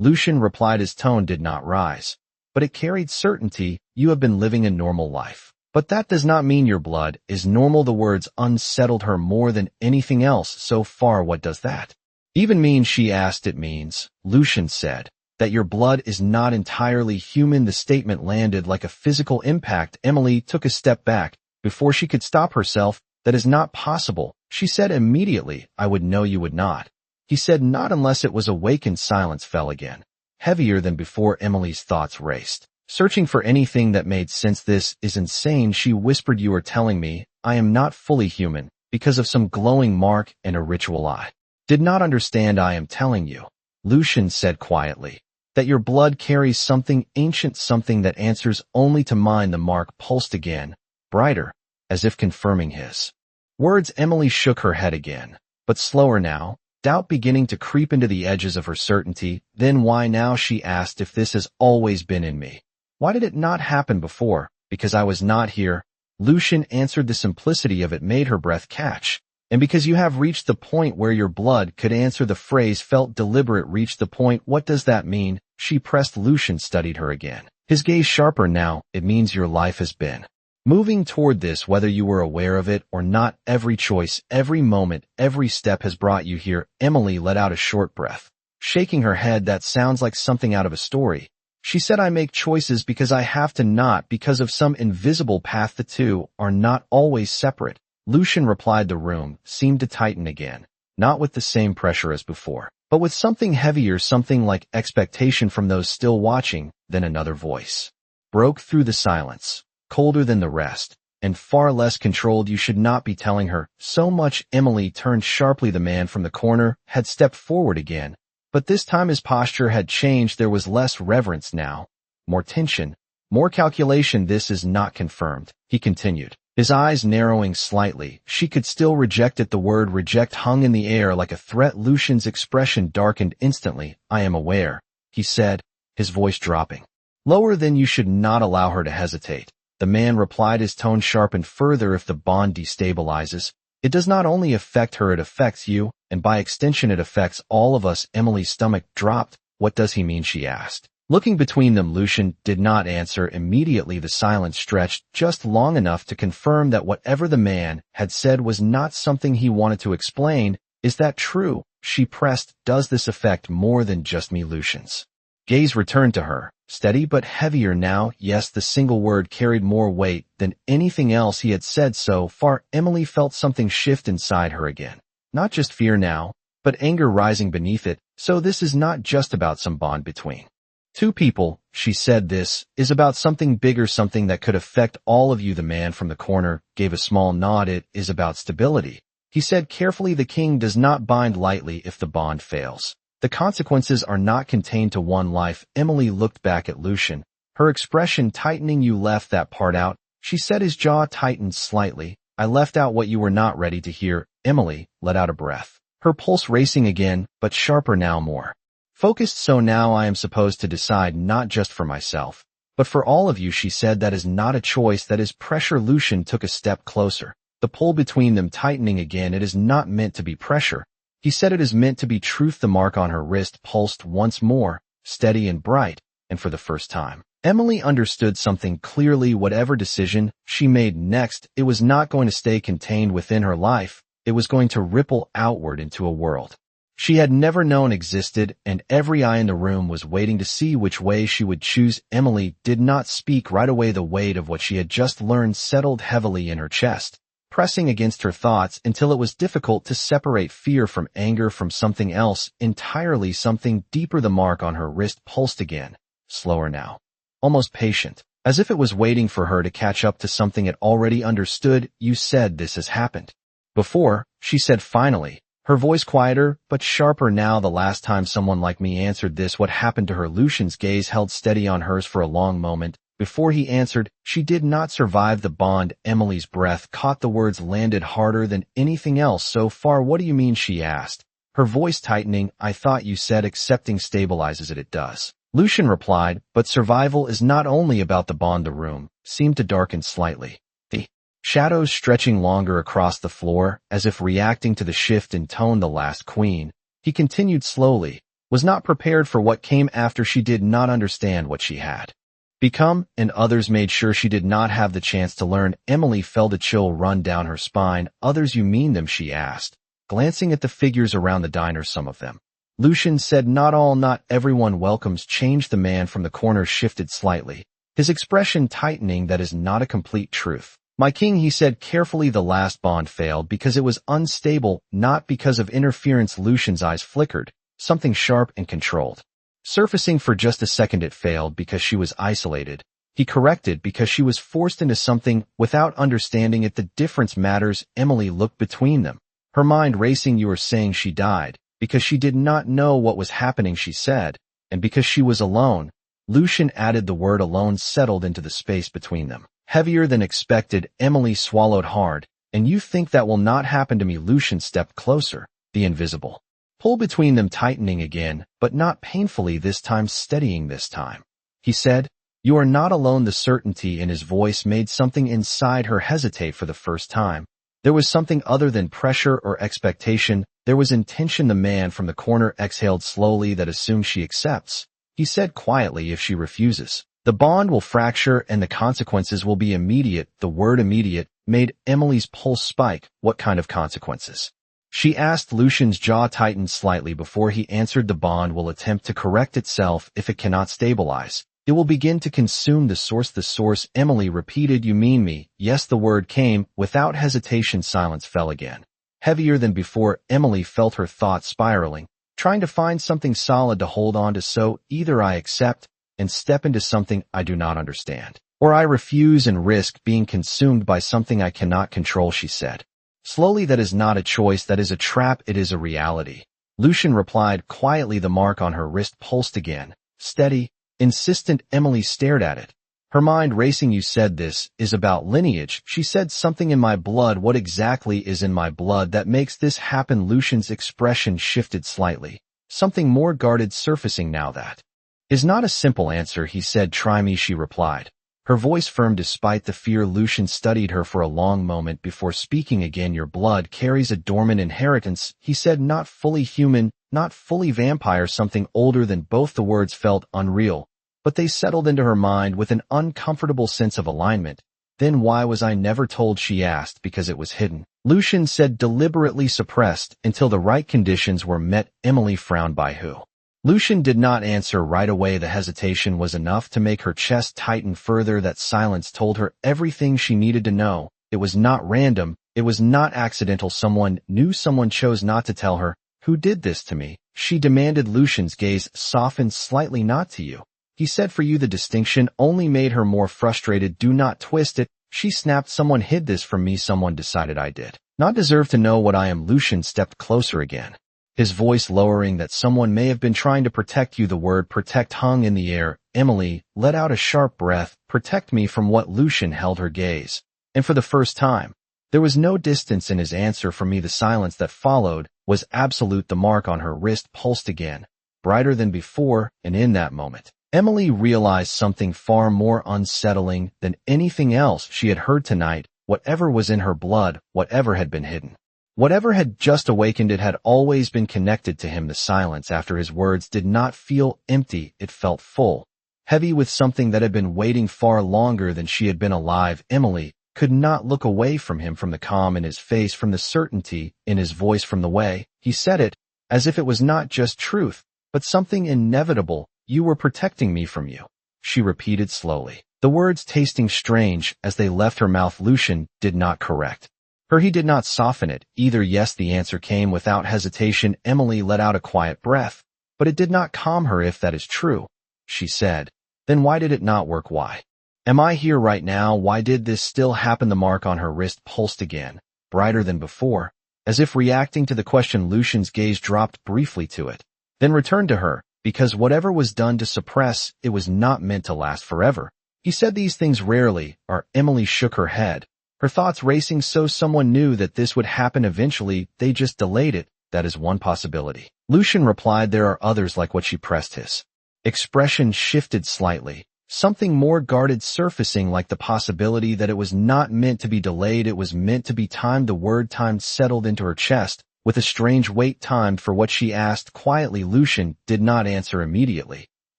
Lucian replied. His tone did not rise, but it carried certainty. You have been living a normal life, but that does not mean your blood is normal. The words unsettled her more than anything else. So far, what does that even mean? She asked. It means, Lucian said, that your blood is not entirely human. The statement landed like a physical impact. Emily took a step back before she could stop herself. That is not possible, she said immediately. I would know you would not, he said. Not unless it was awakened. Silence fell again, heavier than before. Emily's thoughts raced, searching for anything that made sense. This is insane, she whispered. You are telling me I am not fully human because of some glowing mark and a ritual? I did not understand. I am telling you, Lucian said quietly, that your blood carries something ancient, something that answers only to mine. The mark pulsed again, brighter, as if confirming his words. Emily shook her head again, but slower now, doubt beginning to creep into the edges of her certainty. Then why now? She asked. If this has always been in me, why did it not happen before? Because I was not here, Lucian answered. The simplicity of it made her breath catch. And because you have reached the point where your blood could answer. The phrase felt deliberate. Reached the point. What does that mean? She pressed. Lucian studied her again, his gaze sharper now. It means your life has been moving toward this, whether you were aware of it or not. Every choice, every moment, every step has brought you here. Emily let out a short breath, shaking her head. That sounds like something out of a story, she said. I make choices because I have to, not because of some invisible path. The two are not always separate, Lucian replied. The room seemed to tighten again, not with the same pressure as before, but with something heavier, something like expectation from those still watching. Then another voice broke through the silence, colder than the rest, and far less controlled. You should not be telling her so much. Emily turned sharply. The man from the corner had stepped forward again, But this time his posture had changed. There was less reverence now, more tension, more calculation. This is not confirmed, he continued, his eyes narrowing slightly. She could still reject it. The word reject hung in the air like a threat. Lucian's expression darkened instantly. I am aware, he said, his voice dropping lower. Then you should not allow her to hesitate. The man replied, his tone sharpened further. If the bond destabilizes, it does not only affect her, it affects you, and by extension it affects all of us. Emily's stomach dropped. What does he mean? She asked. Looking between them, Lucian did not answer. Immediately the silence stretched just long enough to confirm that whatever the man had said was not something he wanted to explain. Is that true? She pressed. Does this affect more than just me? Lucian's gaze returned to her, steady but heavier now. Yes, the single word carried more weight than anything else he had said so far. Emily felt something shift inside her again. Not just fear now, but anger rising beneath it. So this is not just about some bond between two people, she said. This is about something bigger, something that could affect all of you. The man from the corner gave a small nod. It is about stability, he said carefully. The king does not bind lightly. If the bond fails, the consequences are not contained to one life. Emily looked back at Lucian, her expression tightening. You left that part out, she said. His jaw tightened slightly. I left out what you were not ready to hear. Emily let out a breath, her pulse racing again, but sharper now, more focused. So now I am supposed to decide, not just for myself, but for all of you, she said. That is not a choice, that is pressure. Lucian took a step closer, the pull between them tightening again. It is not meant to be pressure, he said. It is meant to be truth. The mark on her wrist pulsed once more, steady and bright, and for the first time, Emily understood something clearly. Whatever decision she made next, it was not going to stay contained within her life. It was going to ripple outward into a world she had never known existed, and every eye in the room was waiting to see which way she would choose. Emily did not speak right away. The weight of what she had just learned settled heavily in her chest, pressing against her thoughts until it was difficult to separate fear from anger, from something else entirely, something deeper. The mark on her wrist pulsed again, slower now, almost patient, as if it was waiting for her to catch up to something it already understood. You said this has happened before, she said finally, her voice quieter but sharper now. The last time someone like me answered this, what happened to her? Lucian's gaze held steady on hers for a long moment before he answered. She did not survive the bond. Emily's breath caught. The words landed harder than anything else so far. What do you mean? She asked, her voice tightening. I thought you said accepting stabilizes it. It does, Lucian replied, but survival is not only about the bond. The room seemed to darken slightly, the shadows stretching longer across the floor, as if reacting to the shift in tone. The last queen, he continued slowly, was not prepared for what came after. She did not understand what she had become, and others made sure she did not have the chance to learn. Emily felt a chill run down her spine. Others, you mean them? She asked, glancing at the figures around the diner. Some of them, Lucian said. Not all, not everyone. Welcomes changed. The man from the corner shifted slightly, his expression tightening. That is not a complete truth, my king, he said carefully. The last bond failed because it was unstable, not because of interference. Lucian's eyes flickered, something sharp and controlled surfacing for just a second. It failed because she was isolated, he corrected, because she was forced into something without understanding it. The difference matters. Emily looked between them, her mind racing. You are saying she died because she did not know what was happening, she said, and because she was alone. Lucian added. The word alone settled into the space between them, heavier than expected. Emily swallowed hard. And you think that will not happen to me? Lucian stepped closer, the invisible pull between them tightening again, but not painfully this time, steadying this time. He said, you are not alone. The certainty in his voice made something inside her hesitate for the first time. There was something other than pressure or expectation. There was intention. The man from the corner exhaled slowly. That assumes she accepts, he said quietly. If she refuses, the bond will fracture and the consequences will be immediate. The word immediate made Emily's pulse spike. What kind of consequences? She asked. Lucian's jaw tightened slightly before he answered. The bond will attempt to correct itself. If it cannot stabilize, it will begin to consume the source. The source, Emily repeated. You mean me? Yes, the word came without hesitation. Silence fell again, heavier than before. Emily felt her thoughts spiraling, trying to find something solid to hold on to. So either I accept and step into something I do not understand, or I refuse and risk being consumed by something I cannot control, she said slowly. That is not a choice, that is a trap. It is a reality. Lucian replied quietly. The mark on her wrist pulsed again. Steady, insistent. Emily stared at it. Her mind racing. You said this is about lineage. She said something in my blood. What exactly is in my blood that makes this happen? Lucian's expression shifted slightly. Something more guarded surfacing now. That is not a simple answer, he said. Try me, she replied. Her voice firm despite the fear. Lucian studied her for a long moment before speaking again. Your blood carries a dormant inheritance, he said. Not fully human, not fully vampire, something older than both. The words felt unreal, but they settled into her mind with an uncomfortable sense of alignment. Then why was I never told, she asked. Because it was hidden, Lucian said, deliberately suppressed until the right conditions were met. Emily frowned. By who? Lucian did not answer right away. The hesitation was enough to make her chest tighten further. That silence told her everything she needed to know. It was not random. It was not accidental. Someone knew. Someone chose not to tell her. Who did this to me? She demanded. Lucian's gaze softened slightly. Not to you, he said. For you. The distinction only made her more frustrated. Do not twist it, she snapped. Someone hid this from me. Someone decided I did not deserve to know what I am. Lucian stepped closer again, his voice lowering. That someone may have been trying to protect you. The word protect hung in the air. Emily let out a sharp breath. Protect me from what? Lucian held her gaze, and for the first time, there was no distance in his answer. For me. The silence that followed was absolute. The mark on her wrist pulsed again, brighter than before, and in that moment, Emily realized something far more unsettling than anything else she had heard tonight. Whatever was in her blood, whatever had been hidden, whatever had just awakened, it had always been connected to him. The silence after his words did not feel empty. It felt full, heavy with something that had been waiting far longer than she had been alive. Emily could not look away from him, from the calm in his face, from the certainty in his voice, from the way he said it, as if it was not just truth, but something inevitable. You were protecting me from you, she repeated slowly, the words tasting strange as they left her mouth. Lucian did not correct her. He did not soften it either. Yes, the answer came without hesitation. Emily let out a quiet breath, but it did not calm her. If that is true, she said, then why did it not work? Why am I here right now? Why did this still happen? The mark on her wrist pulsed again, brighter than before, as if reacting to the question. Lucian's gaze dropped briefly to it, then returned to her. Because whatever was done to suppress, it was not meant to last forever. He said these things rarely, or Emily shook her head, her thoughts racing. So someone knew that this would happen eventually. They just delayed it. That is one possibility, Lucian replied. There are others. Like what? She pressed his expression shifted slightly, something more guarded surfacing, like the possibility that it was not meant to be delayed. It was meant to be timed. The word timed settled into her chest with a strange weight. Timed for what? She asked quietly. Lucian did not answer immediately,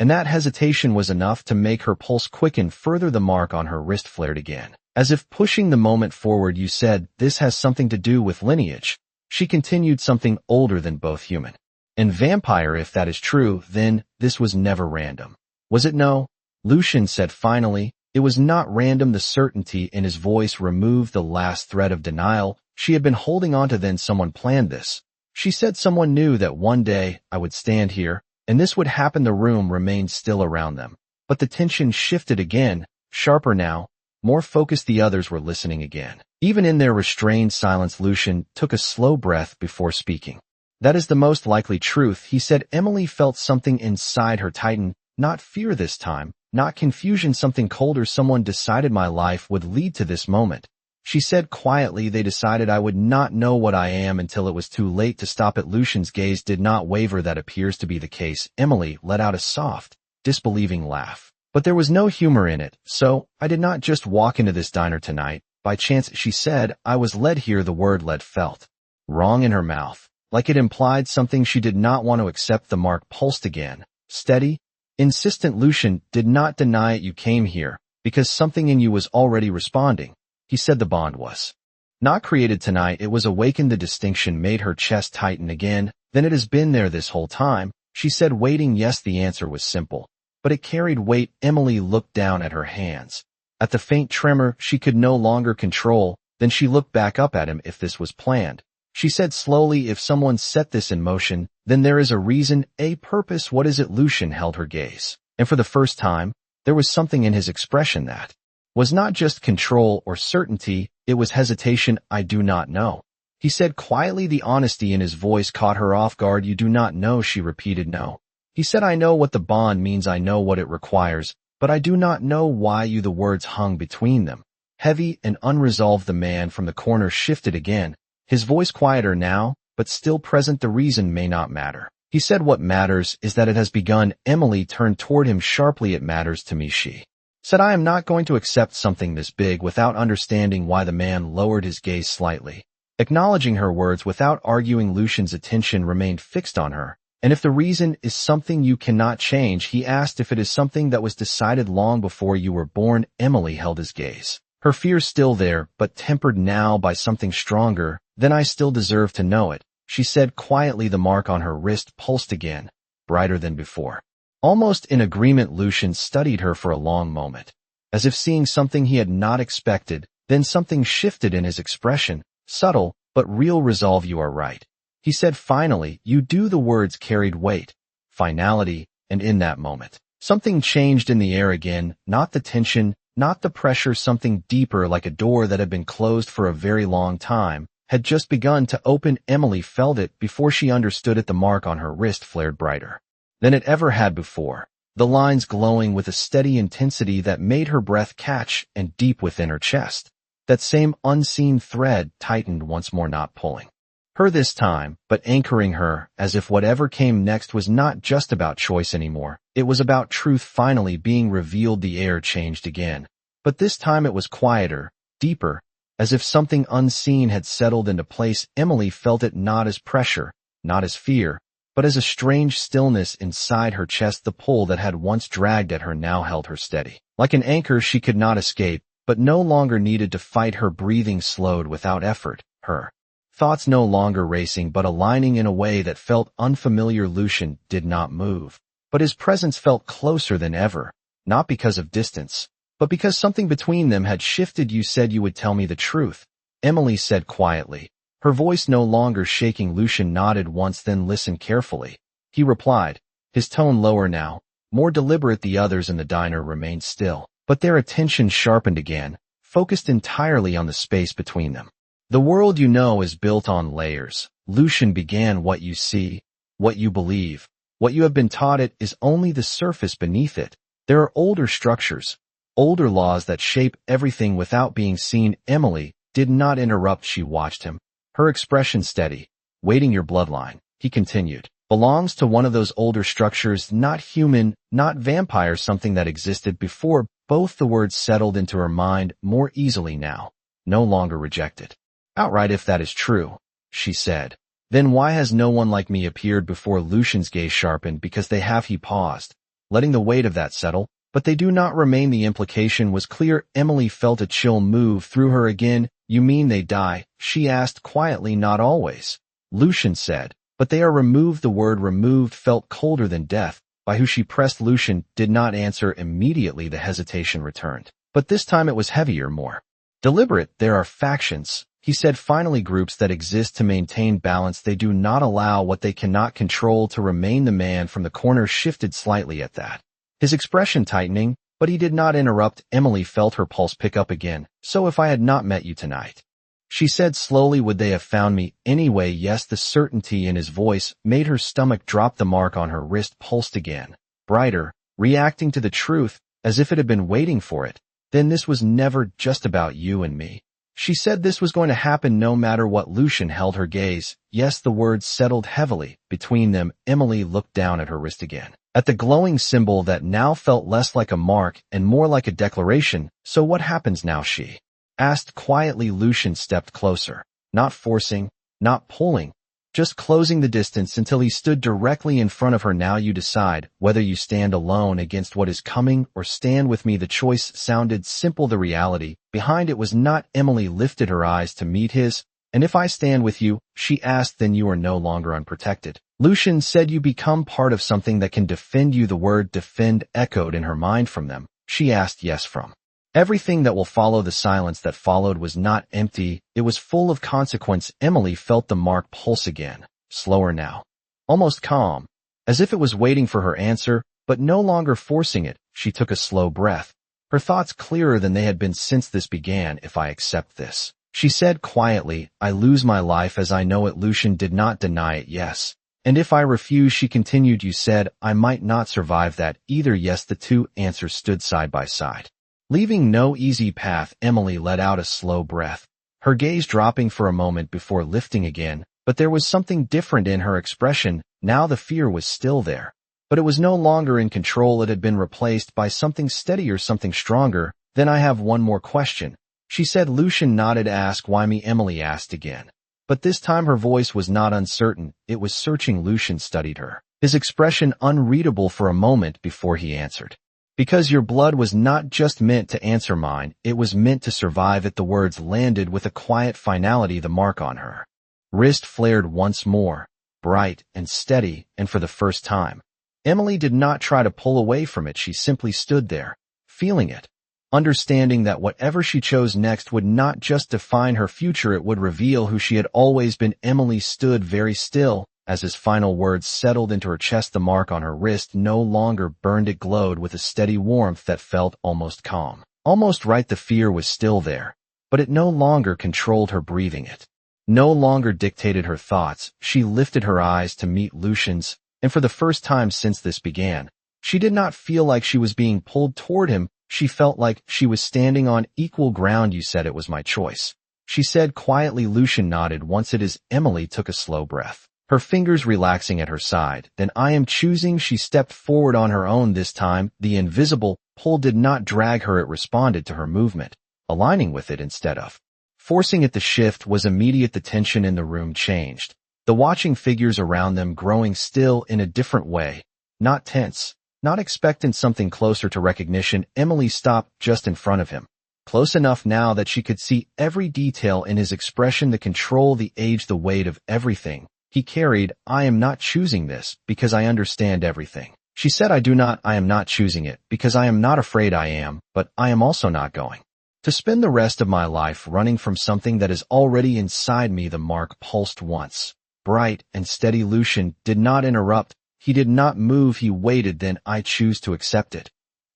and that hesitation was enough to make her pulse quicken further. The mark on her wrist flared again, as if pushing the moment forward. You said this has something to do with lineage, she continued. Something older than both human and vampire. If that is true, then this was never random, was it? No, Lucian said finally. It was not random. The certainty in his voice removed the last thread of denial she had been holding on to. Then someone planned this, she said. Someone knew that one day I would stand here, and this would happen. The room remained still around them, but the tension shifted again, sharper now, more focused. The others were listening again. Even in their restrained silence, Lucian took a slow breath before speaking. That is the most likely truth, he said. Emily felt something inside her tighten, not fear this time, not confusion, something colder. Someone decided my life would lead to this moment, she said quietly. They decided I would not know what I am until it was too late to stop it. Lucian's gaze did not waver. That appears to be the case. Emily let out a soft, disbelieving laugh, but there was no humor in it. So, I did not just walk into this diner tonight by chance, she said. I was led here. The word led felt wrong in her mouth, like it implied something she did not want to accept. The mark pulsed again, steady, insistent. Lucian did not deny it. You came here because something in you was already responding, he said. The bond was not created tonight, it was awakened. The distinction made her chest tighten again. Then it has been there this whole time, she said, waiting. Yes, the answer was simple, but it carried weight. Emily looked down at her hands, at the faint tremor she could no longer control. Then she looked back up at him. If this was planned, she said slowly, if someone set this in motion, then there is a reason, a purpose. What is it? Lucian held her gaze, and for the first time, there was something in his expression that was not just control or certainty, it was hesitation. I do not know, He said quietly. The honesty in his voice caught her off guard. You do not know, she repeated. No. He said, I know what the bond means, I know what it requires, but I do not know why you. The words hung between them, heavy and unresolved. The man from the corner shifted again, his voice quieter now, but still present. The reason may not matter. He said, what matters is that it has begun. Emily turned toward him sharply. It matters to me, she said. I am not going to accept something this big without understanding why. The man lowered his gaze slightly, acknowledging her words without arguing. Lucian's attention remained fixed on her. And if the reason is something you cannot change, he asked, if it is something that was decided long before you were born. Emily held his gaze, her fear still there, but tempered now by something stronger. Then I still deserve to know it, she said quietly. The mark on her wrist pulsed again, brighter than before. Almost in agreement, Lucian studied her for a long moment, as if seeing something he had not expected. Then something shifted in his expression, subtle, but real resolve. You are right, he said finally. You do. The words carried weight, finality, and in that moment, something changed in the air again, not the tension, not the pressure. Something deeper, like a door that had been closed for a very long time, had just begun to open. Emily felt it before she understood it. The mark on her wrist flared brighter than it ever had before, the lines glowing with a steady intensity that made her breath catch. And deep within her chest, that same unseen thread tightened once more, not pulling her this time, but anchoring her, as if whatever came next was not just about choice anymore. It was about truth finally being revealed. The air changed again, but this time it was quieter, deeper, as if something unseen had settled into place. Emily felt it, not as pressure, not as fear, but as a strange stillness inside her chest. The pull that had once dragged at her now held her steady, like an anchor she could not escape, but no longer needed to fight. Her breathing slowed without effort, her thoughts no longer racing but aligning in a way that felt unfamiliar. Lucian did not move, but his presence felt closer than ever, not because of distance, but because something between them had shifted. You said you would tell me the truth, Emily said quietly, her voice no longer shaking. Lucian nodded once, then listened carefully. He replied, his tone lower now, more deliberate. The others in the diner remained still, but their attention sharpened again, focused entirely on the space between them. The world you know is built on layers, Lucian began. What you see, what you believe, what you have been taught, it is only the surface beneath it. There are older structures, older laws that shape everything without being seen. Emily did not interrupt. She watched him, her expression steady. Waiting your bloodline, he continued, belongs to one of those older structures, not human, not vampire, something that existed before. Both the words settled into her mind more easily now, no longer rejected outright. If that is true, she said, then why has no one like me appeared before? Lucian's gaze sharpened. Because they have. He paused, letting the weight of that settle. But they do not remain. The implication was clear. Emily felt a chill move through her again. You mean they die? She asked quietly. Not always, Lucian said, but they are removed. The word removed felt colder than death. By who? She pressed. Lucian did not answer immediately. The hesitation returned, but this time it was heavier, more deliberate. There are factions, he said finally, groups that exist to maintain balance. They do not allow what they cannot control to remain. The man from the corner shifted slightly at that, his expression tightening, but he did not interrupt. Emily felt her pulse pick up again. So if I had not met you tonight, she said slowly, would they have found me anyway? Yes. The certainty in his voice made her stomach drop. The mark on her wrist pulsed again, brighter, reacting to the truth, as if it had been waiting for it. Then this was never just about you and me, she said. This was going to happen no matter what. Lucian held her gaze. Yes. The words settled heavily between them. Emily looked down at her wrist again, at the glowing symbol that now felt less like a mark and more like a declaration. So what happens now? She asked quietly. Lucian stepped closer, not forcing, not pulling, just closing the distance until he stood directly in front of her. Now you decide whether you stand alone against what is coming or stand with me. The choice sounded simple. The reality behind it was not. Emily lifted her eyes to meet his. And if I stand with you, she asked, then you are no longer unprotected. Lucian said, you become part of something that can defend you. The word defend echoed in her mind. From them, she asked. Yes, from everything that will follow. The silence that followed was not empty, it was full of consequence. Emily felt the mark pulse again, slower now, almost calm, as if it was waiting for her answer, but no longer forcing it. She took a slow breath, her thoughts clearer than they had been since this began. If I accept this, She said quietly, I lose my life as I know it. Lucian did not deny it. Yes. And if I refuse, she continued, you said, I might not survive that either. Yes. The two answers stood side by side. Leaving no easy path, Emily let out a slow breath, her gaze dropping for a moment before lifting again, but there was something different in her expression. Now the fear was still there, but it was no longer in control. It had been replaced by something steadier, something stronger. Then I have one more question, she said. Lucian nodded. Ask why me? Emily asked again. But this time her voice was not uncertain, it was searching. Lucian studied her, his expression unreadable for a moment before he answered. Because your blood was not just meant to answer mine, it was meant to survive it. The words landed with a quiet finality. The mark on her wrist flared once more, bright and steady, and for the first time, Emily did not try to pull away from it. She simply stood there, feeling it, understanding that whatever she chose next would not just define her future, it would reveal who she had always been. Emily stood very still as his final words settled into her chest. The mark on her wrist no longer burned, it glowed with a steady warmth that felt almost calm, almost right. The fear was still there, but it no longer controlled her breathing. It no longer dictated her thoughts. She lifted her eyes to meet Lucian's, and for the first time since this began, she did not feel like she was being pulled toward him. She felt like she was standing on equal ground. You said it was my choice, she said quietly. Lucian nodded. Once it is. Emily took a slow breath, her fingers relaxing at her side. Then I am choosing. She stepped forward on her own. This time, the invisible pull did not drag her. It responded to her movement, aligning with it instead of forcing it. The shift was immediate. The tension in the room changed, the watching figures around them growing still in a different way, not tense, not expectant, something closer to recognition. Emily stopped just in front of him, close enough now that she could see every detail in his expression, the control, the age, the weight of everything he carried. I am not choosing this because I understand everything, she said. I am not choosing it because I am not afraid. I am, but I am also not going to spend the rest of my life running from something that is already inside me. The mark pulsed once, bright and steady. Lucian did not interrupt. He did not move. He waited. Then I choose to accept it,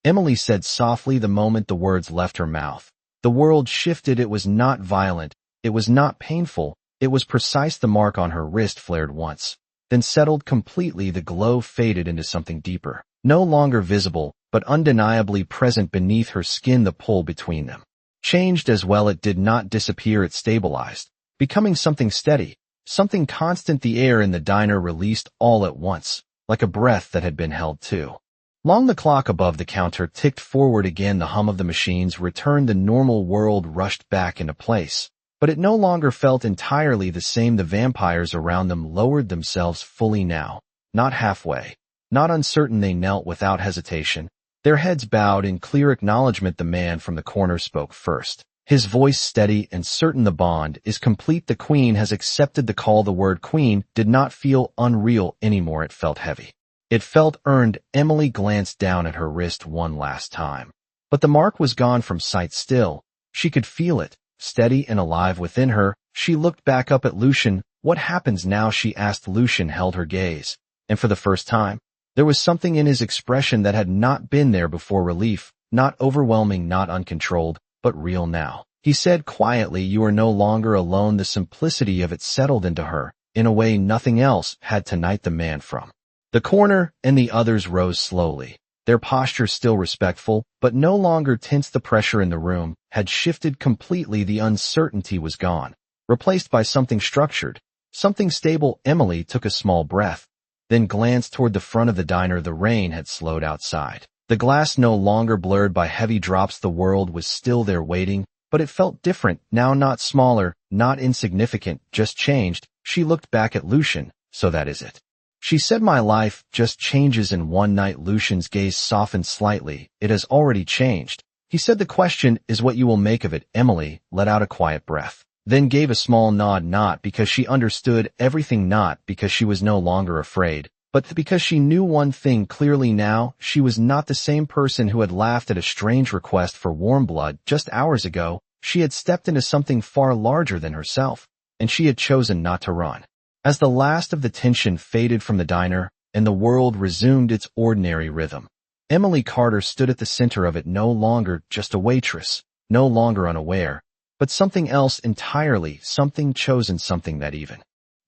Emily said softly. The moment the words left her mouth, the world shifted. It was not violent, it was not painful, it was precise. The mark on her wrist flared once, then settled completely. The glow faded into something deeper, no longer visible, but undeniably present beneath her skin. The pull between them changed as well. It did not disappear, it stabilized, becoming something steady, something constant. The air in the diner released all at once, like a breath that had been held too long. The clock above the counter ticked forward again. The hum of the machines returned. The normal world rushed back into place, but it no longer felt entirely the same. The vampires around them lowered themselves fully now, not halfway, not uncertain. They knelt without hesitation, their heads bowed in clear acknowledgement. The man from the corner spoke first, his voice steady and certain. The bond is complete. The queen has accepted the call. The word queen did not feel unreal anymore. It felt heavy, it felt earned. Emily glanced down at her wrist one last time, but the mark was gone from sight. Still, she could feel it, steady and alive within her. She looked back up at Lucian. What happens now? she asked. Lucian held her gaze, and for the first time, there was something in his expression that had not been there before. Relief, not overwhelming, not uncontrolled, but real now. He said quietly, you are no longer alone. The simplicity of it settled into her, in a way nothing else had tonight. The man from the corner and the others rose slowly, their posture still respectful, but no longer tense. The pressure in the room had shifted completely. The uncertainty was gone, replaced by something structured, something stable. Emily took a small breath, then glanced toward the front of the diner. The rain had slowed outside, the glass no longer blurred by heavy drops. The world was still there waiting, but it felt different now, not smaller, not insignificant, just changed. She looked back at Lucian. So that is it, she said. My life just changes in one night. Lucian's gaze softened slightly. It has already changed, he said. The question is what you will make of it. Emily let out a quiet breath, then gave a small nod, not because she understood everything, not because she was no longer afraid, but because she knew one thing clearly now. She was not the same person who had laughed at a strange request for warm blood just hours ago. She had stepped into something far larger than herself, and she had chosen not to run. As the last of the tension faded from the diner, and the world resumed its ordinary rhythm, Emily Carter stood at the center of it, no longer just a waitress, no longer unaware, but something else entirely, something chosen, something that even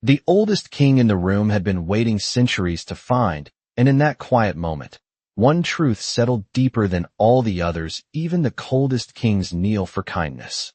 the oldest king in the room had been waiting centuries to find, and in that quiet moment, one truth settled deeper than all the others. Even the coldest kings kneel for kindness.